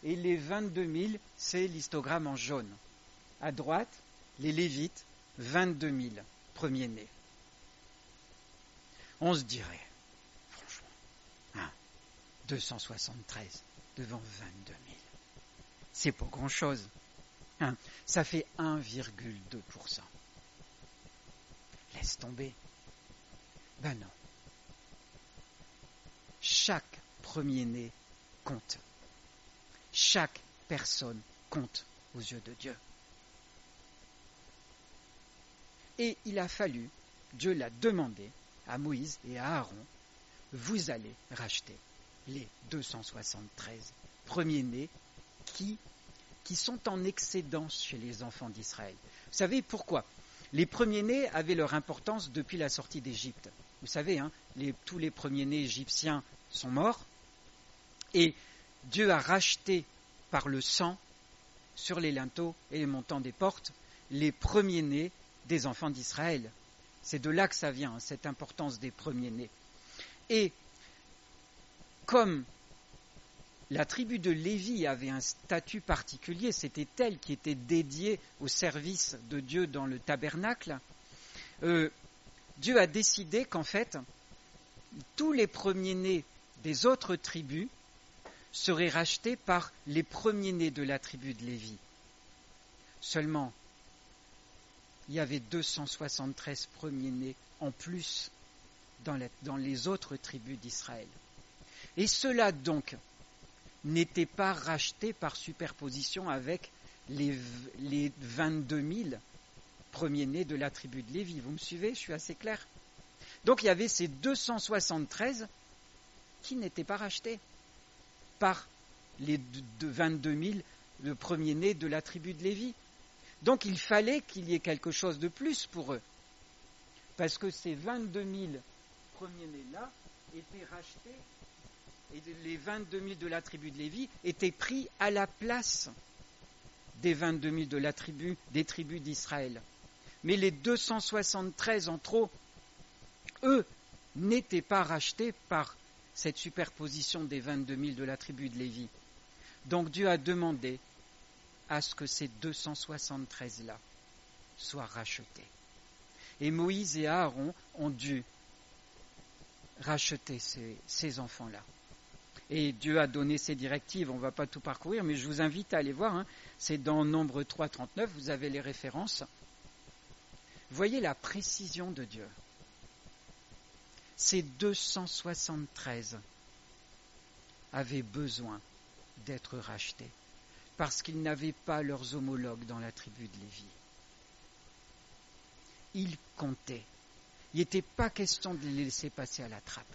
Et les 22 000, c'est l'histogramme en jaune. À droite, les Lévites, 22 000 premiers-nés. On se dirait, franchement, 273 devant 22 000. C'est pas grand-chose. Ça fait 1,2%. Laisse tomber. Ben non. Chaque premier-né compte. Chaque personne compte aux yeux de Dieu. Et il a fallu, Dieu l'a demandé à Moïse et à Aaron, vous allez racheter les 273 premiers-nés qui sont en excédence chez les enfants d'Israël. Vous savez pourquoi? Les premiers-nés avaient leur importance depuis la sortie d'Égypte. Vous savez, hein, tous les premiers-nés égyptiens sont morts et Dieu a racheté par le sang sur les linteaux et les montants des portes les premiers-nés des enfants d'Israël. C'est de là que ça vient, cette importance des premiers-nés. Et comme la tribu de Lévi avait un statut particulier, c'était elle qui était dédiée au service de Dieu dans le tabernacle, Dieu a décidé qu'en fait, tous les premiers-nés des autres tribus seraient rachetés par les premiers-nés de la tribu de Lévi. Seulement, il y avait 273 premiers-nés en plus dans les autres tribus d'Israël. Et cela donc n'était pas racheté par superposition avec les 22 000 premiers-nés de la tribu de Lévi. Vous me suivez? Je suis assez clair. Donc il y avait ces 273 qui n'étaient pas rachetés par les 22 000 premiers-nés de la tribu de Lévi. Donc il fallait qu'il y ait quelque chose de plus pour eux. Parce que ces 22 000 premiers-nés-là étaient rachetés et les 22 000 de la tribu de Lévi étaient pris à la place des 22 000 des tribus d'Israël. Mais les 273 en trop, eux, n'étaient pas rachetés par cette superposition des 22 000 de la tribu de Lévi. Donc Dieu a demandé à ce que ces 273-là soient rachetés. Et Moïse et Aaron ont dû racheter ces enfants-là. Et Dieu a donné ses directives, on ne va pas tout parcourir, mais je vous invite à aller voir, hein. C'est dans Nombre 3, 39, vous avez les références. Voyez la précision de Dieu. Ces 273 avaient besoin d'être rachetés parce qu'ils n'avaient pas leurs homologues dans la tribu de Lévi. Ils comptaient. Il n'était pas question de les laisser passer à la trappe.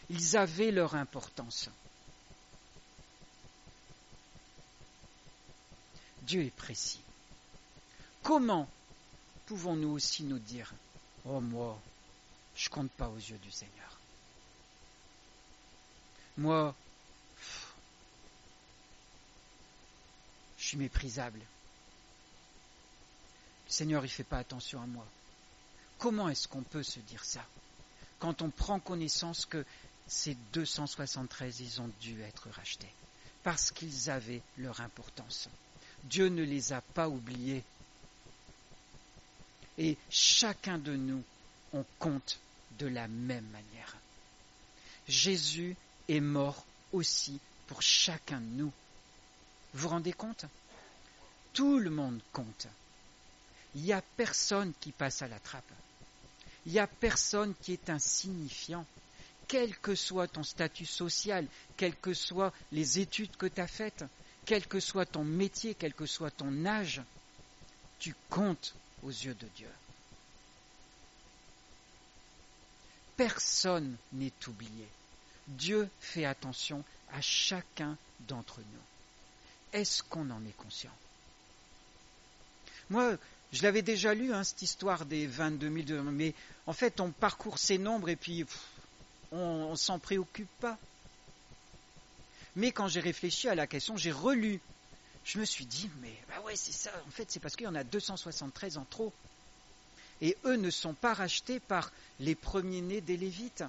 Ils avaient leur importance. Dieu est précis. Comment pouvons-nous aussi nous dire « Oh, moi, je ne compte pas aux yeux du Seigneur. Moi, je suis méprisable. Le Seigneur, il ne fait pas attention à moi. » Comment est-ce qu'on peut se dire ça quand on prend connaissance que ces 273, ils ont dû être rachetés parce qu'ils avaient leur importance. Dieu ne les a pas oubliés. Et chacun de nous, on compte de la même manière. Jésus est mort aussi pour chacun de nous. Vous vous rendez compte? Tout le monde compte. Il n'y a personne qui passe à la trappe. Il n'y a personne qui est insignifiant. Quel que soit ton statut social, quelles que soient les études que tu as faites, quel que soit ton métier, quel que soit ton âge, tu comptes aux yeux de Dieu. Personne n'est oublié. Dieu fait attention à chacun d'entre nous. Est-ce qu'on en est conscient? Moi, je l'avais déjà lu, cette histoire des 22 000, mais en fait, on parcourt ces nombres et puis on ne s'en préoccupe pas. Mais quand j'ai réfléchi à la question, j'ai relu. Je me suis dit, mais ouais, c'est ça. En fait, c'est parce qu'il y en a 273 en trop. Et eux ne sont pas rachetés par les premiers-nés des Lévites.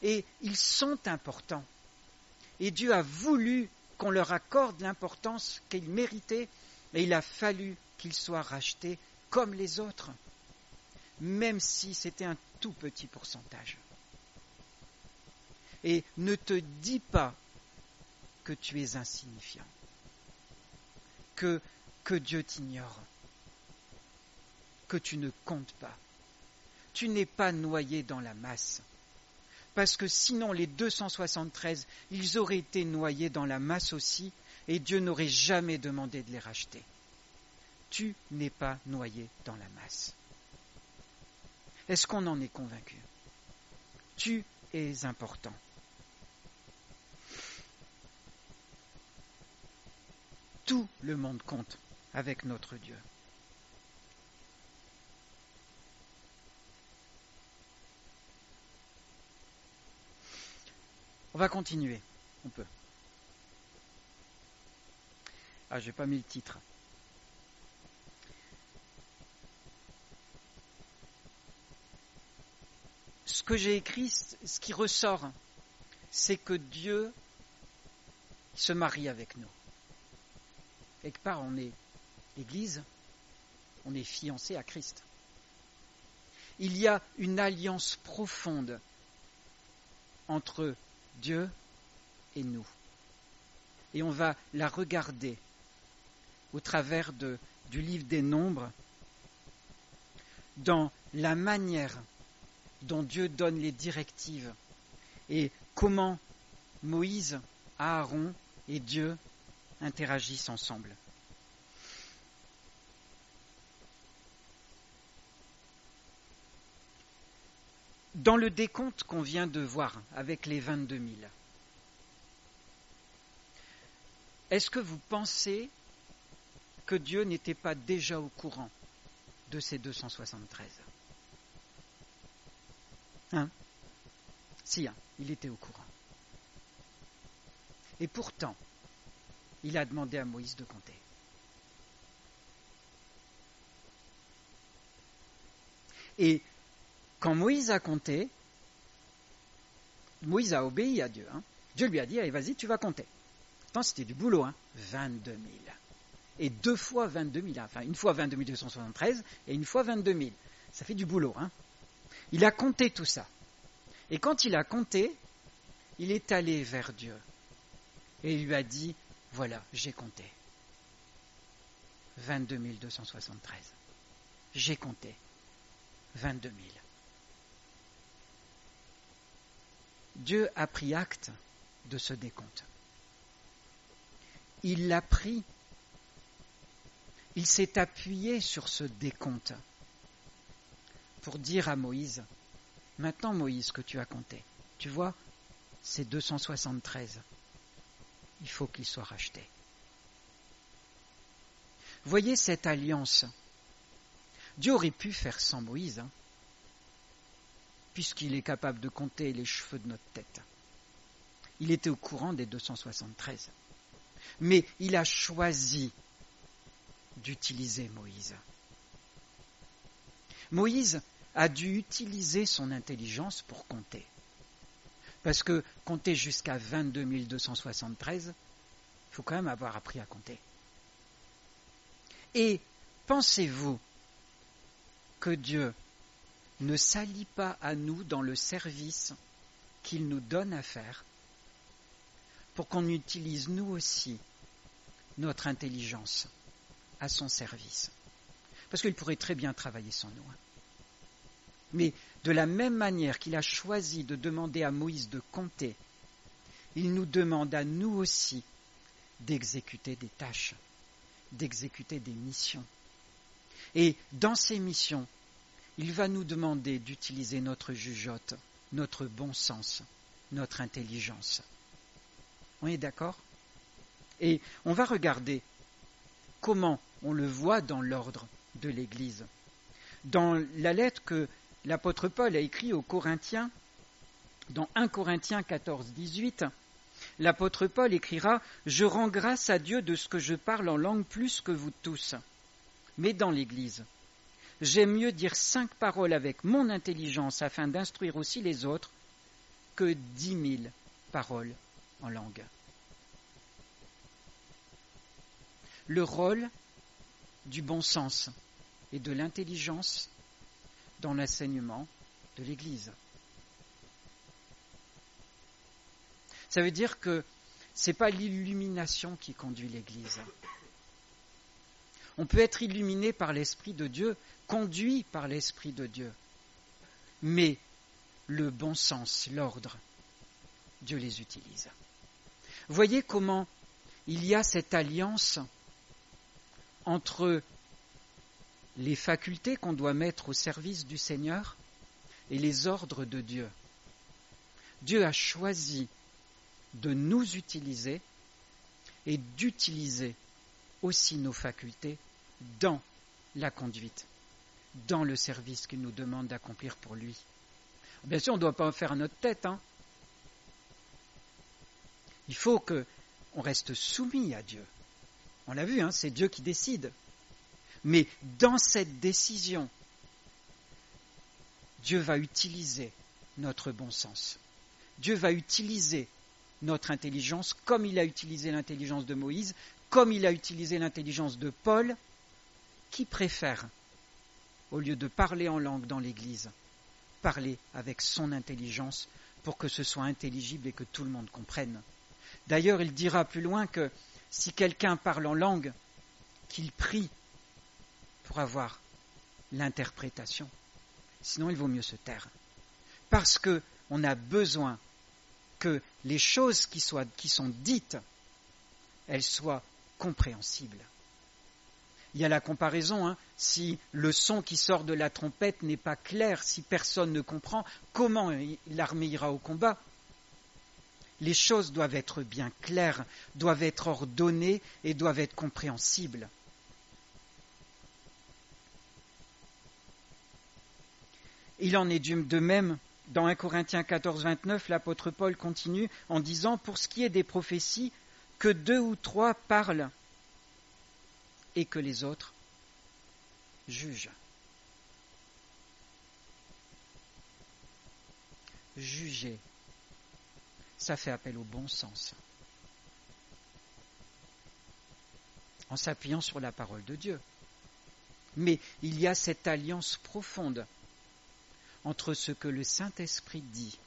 Et ils sont importants. Et Dieu a voulu qu'on leur accorde l'importance qu'ils méritaient. Et il a fallu qu'ils soient rachetés comme les autres. Même si c'était un tout petit pourcentage. Et ne te dis pas que tu es insignifiant, que Dieu t'ignore, que tu ne comptes pas. Tu n'es pas noyé dans la masse. Parce que sinon, les 273, ils auraient été noyés dans la masse aussi, et Dieu n'aurait jamais demandé de les racheter. Tu n'es pas noyé dans la masse. Est-ce qu'on en est convaincu? Tu es important. Tout le monde compte avec notre Dieu. On va continuer. On peut. Ah, j'ai pas mis le titre. Ce que j'ai écrit, ce qui ressort, c'est que Dieu se marie avec nous. Quelque part, on est Église, on est fiancé à Christ. Il y a une alliance profonde entre Dieu et nous. Et on va la regarder au travers du livre des Nombres, dans la manière dont Dieu donne les directives et comment Moïse, Aaron et Dieu interagissent ensemble. Dans le décompte qu'on vient de voir avec les 22 000, est-ce que vous pensez que Dieu n'était pas déjà au courant de ces 273 ? Si, il était au courant. Et pourtant, il a demandé à Moïse de compter. Et quand Moïse a compté, Moïse a obéi à Dieu. Dieu lui a dit, allez, vas-y, tu vas compter. Pourtant, c'était du boulot, 22 000. Et 2 fois 22 000, enfin une fois 22 273 et une fois 22 000. Ça fait du boulot. Il a compté tout ça. Et quand il a compté, il est allé vers Dieu. Et il lui a dit, voilà, j'ai compté. 22 273. J'ai compté. 22 000. Dieu a pris acte de ce décompte. Il l'a pris. Il s'est appuyé sur ce décompte pour dire à Moïse, maintenant Moïse que tu as compté, tu vois, c'est 273. Il faut qu'il soit racheté. Voyez cette alliance. Dieu aurait pu faire sans Moïse, puisqu'il est capable de compter les cheveux de notre tête. Il était au courant des 273. Mais il a choisi d'utiliser Moïse. Moïse a dû utiliser son intelligence pour compter. Parce que compter jusqu'à 22 273, il faut quand même avoir appris à compter. Et pensez-vous que Dieu ne s'allie pas à nous dans le service qu'il nous donne à faire pour qu'on utilise nous aussi notre intelligence à son service. Parce qu'il pourrait très bien travailler sans nous. Mais de la même manière qu'il a choisi de demander à Moïse de compter, il nous demande à nous aussi d'exécuter des tâches, d'exécuter des missions. Et dans ces missions, il va nous demander d'utiliser notre jugeote, notre bon sens, notre intelligence. On est d'accord ? Et on va regarder comment on le voit dans l'ordre de l'Église. Dans la lettre que l'apôtre Paul a écrite aux Corinthiens, dans 1 Corinthiens 14, 18, l'apôtre Paul écrira « Je rends grâce à Dieu de ce que je parle en langue plus que vous tous. Mais dans l'Église, j'aime mieux dire 5 paroles avec mon intelligence afin d'instruire aussi les autres que 10 000 paroles en langue. » Le rôle du bon sens et de l'intelligence dans l'enseignement de l'Église. Ça veut dire que ce n'est pas l'illumination qui conduit l'Église. On peut être illuminé par l'Esprit de Dieu, conduit par l'Esprit de Dieu. Mais le bon sens, l'ordre, Dieu les utilise. Voyez comment il y a cette alliance entre les facultés qu'on doit mettre au service du Seigneur et les ordres de Dieu. Dieu a choisi de nous utiliser et d'utiliser aussi nos facultés dans la conduite, dans le service qu'il nous demande d'accomplir pour lui. Bien sûr, on ne doit pas en faire à notre tête. Il faut qu'on reste soumis à Dieu. On l'a vu, c'est Dieu qui décide. Mais dans cette décision, Dieu va utiliser notre bon sens. Dieu va utiliser notre intelligence comme il a utilisé l'intelligence de Moïse, comme il a utilisé l'intelligence de Paul, qui préfère, au lieu de parler en langue dans l'Église, parler avec son intelligence pour que ce soit intelligible et que tout le monde comprenne. D'ailleurs, il dira plus loin que si quelqu'un parle en langue, qu'il prie pour avoir l'interprétation. Sinon, il vaut mieux se taire. Parce qu'on a besoin que les choses qui sont dites, elles soient compréhensibles. Il y a la comparaison, si le son qui sort de la trompette n'est pas clair, si personne ne comprend, comment l'armée ira au combat ? Les choses doivent être bien claires, doivent être ordonnées et doivent être compréhensibles. Il en est de même, dans 1 Corinthiens 14, 29, l'apôtre Paul continue en disant « Pour ce qui est des prophéties, que 2 ou 3 parlent et que les autres jugent. » Juger, ça fait appel au bon sens. En s'appuyant sur la parole de Dieu. Mais il y a cette alliance profonde entre ce que le Saint-Esprit dit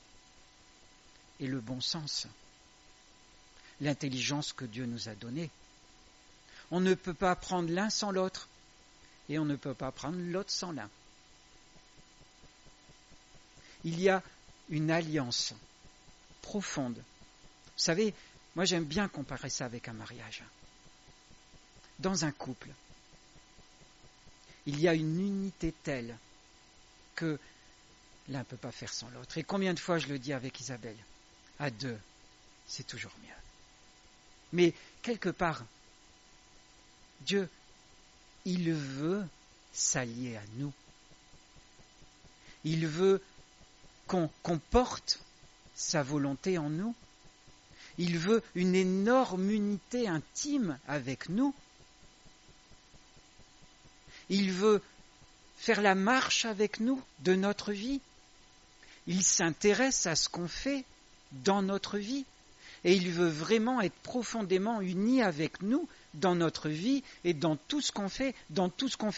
et le bon sens, l'intelligence que Dieu nous a donnée. On ne peut pas prendre l'un sans l'autre et on ne peut pas prendre l'autre sans l'un. Il y a une alliance profonde. Vous savez, moi j'aime bien comparer ça avec un mariage. Dans un couple, il y a une unité telle que l'un ne peut pas faire sans l'autre. Et combien de fois je le dis avec Isabelle ? À 2, c'est toujours mieux. Mais quelque part, Dieu, il veut s'allier à nous. Il veut qu'on porte sa volonté en nous. Il veut une énorme unité intime avec nous. Il veut faire la marche avec nous de notre vie. Il s'intéresse à ce qu'on fait dans notre vie. Et il veut vraiment être profondément uni avec nous dans notre vie et dans tout ce qu'on fait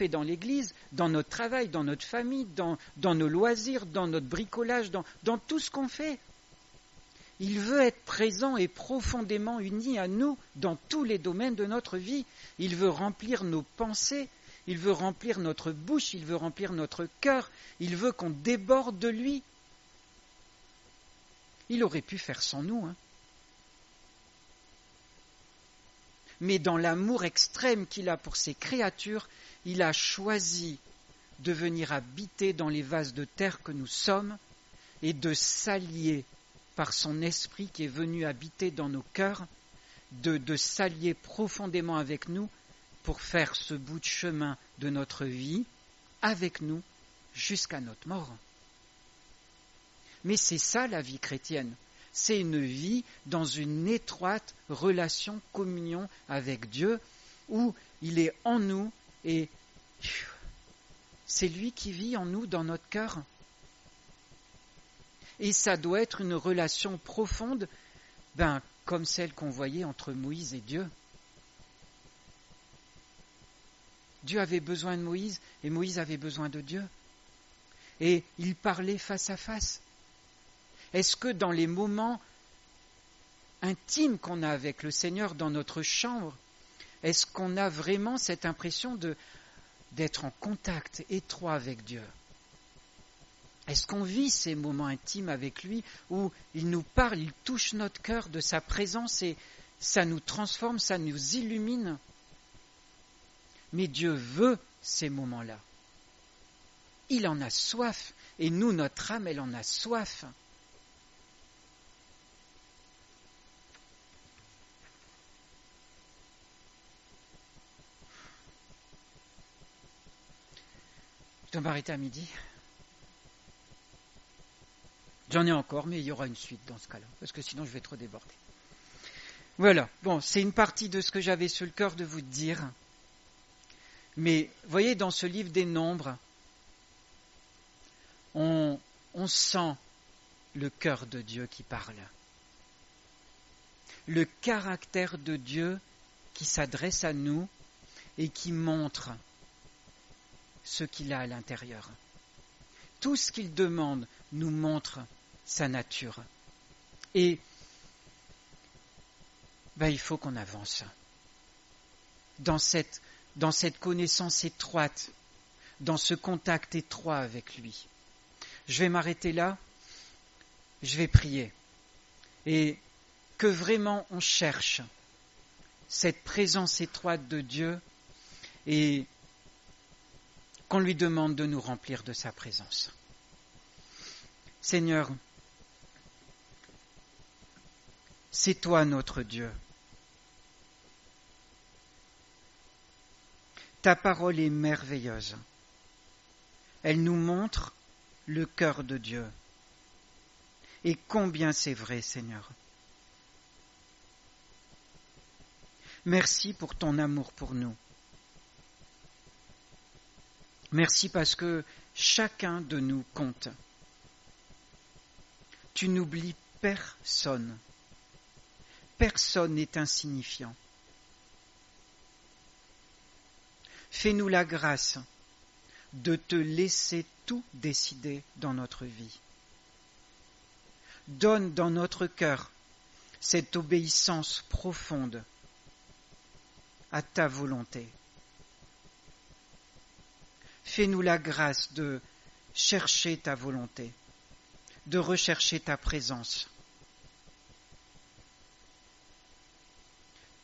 dans l'Église, dans notre travail, dans notre famille, dans nos loisirs, dans notre bricolage, dans tout ce qu'on fait. Il veut être présent et profondément uni à nous dans tous les domaines de notre vie. Il veut remplir nos pensées, il veut remplir notre bouche, il veut remplir notre cœur, il veut qu'on déborde de lui. Il aurait pu faire sans nous, Mais dans l'amour extrême qu'il a pour ses créatures, il a choisi de venir habiter dans les vases de terre que nous sommes et de s'allier par son esprit qui est venu habiter dans nos cœurs, de s'allier profondément avec nous pour faire ce bout de chemin de notre vie avec nous jusqu'à notre mort. Mais c'est ça la vie chrétienne. C'est une vie dans une étroite relation, communion avec Dieu, où il est en nous et c'est lui qui vit en nous, dans notre cœur. Et ça doit être une relation profonde, comme celle qu'on voyait entre Moïse et Dieu. Dieu avait besoin de Moïse et Moïse avait besoin de Dieu. Et ils parlaient face à face. Est-ce que dans les moments intimes qu'on a avec le Seigneur dans notre chambre, est-ce qu'on a vraiment cette impression d'être en contact étroit avec Dieu? Est-ce qu'on vit ces moments intimes avec lui où il nous parle, il touche notre cœur de sa présence et ça nous transforme, ça nous illumine? Mais Dieu veut ces moments-là. Il en a soif et nous, notre âme, elle en a soif. Je dois m'arrêter à midi. J'en ai encore, mais il y aura une suite dans ce cas-là, parce que sinon je vais trop déborder. Voilà, bon, c'est une partie de ce que j'avais sur le cœur de vous dire. Mais, voyez, dans ce livre des Nombres, on sent le cœur de Dieu qui parle. Le caractère de Dieu qui s'adresse à nous et qui montre ce qu'il a à l'intérieur. Tout ce qu'il demande nous montre sa nature. Et il faut qu'on avance dans cette connaissance étroite, dans ce contact étroit avec lui. Je vais m'arrêter là, je vais prier. Et que vraiment on cherche cette présence étroite de Dieu et qu'on lui demande de nous remplir de sa présence. Seigneur, c'est toi notre Dieu. Ta parole est merveilleuse. Elle nous montre le cœur de Dieu. Et combien c'est vrai, Seigneur. Merci pour ton amour pour nous. Merci parce que chacun de nous compte. Tu n'oublies personne. Personne n'est insignifiant. Fais-nous la grâce de te laisser tout décider dans notre vie. Donne dans notre cœur cette obéissance profonde à ta volonté. Fais-nous la grâce de chercher ta volonté, de rechercher ta présence.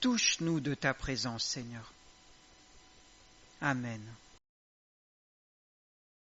Touche-nous de ta présence, Seigneur. Amen.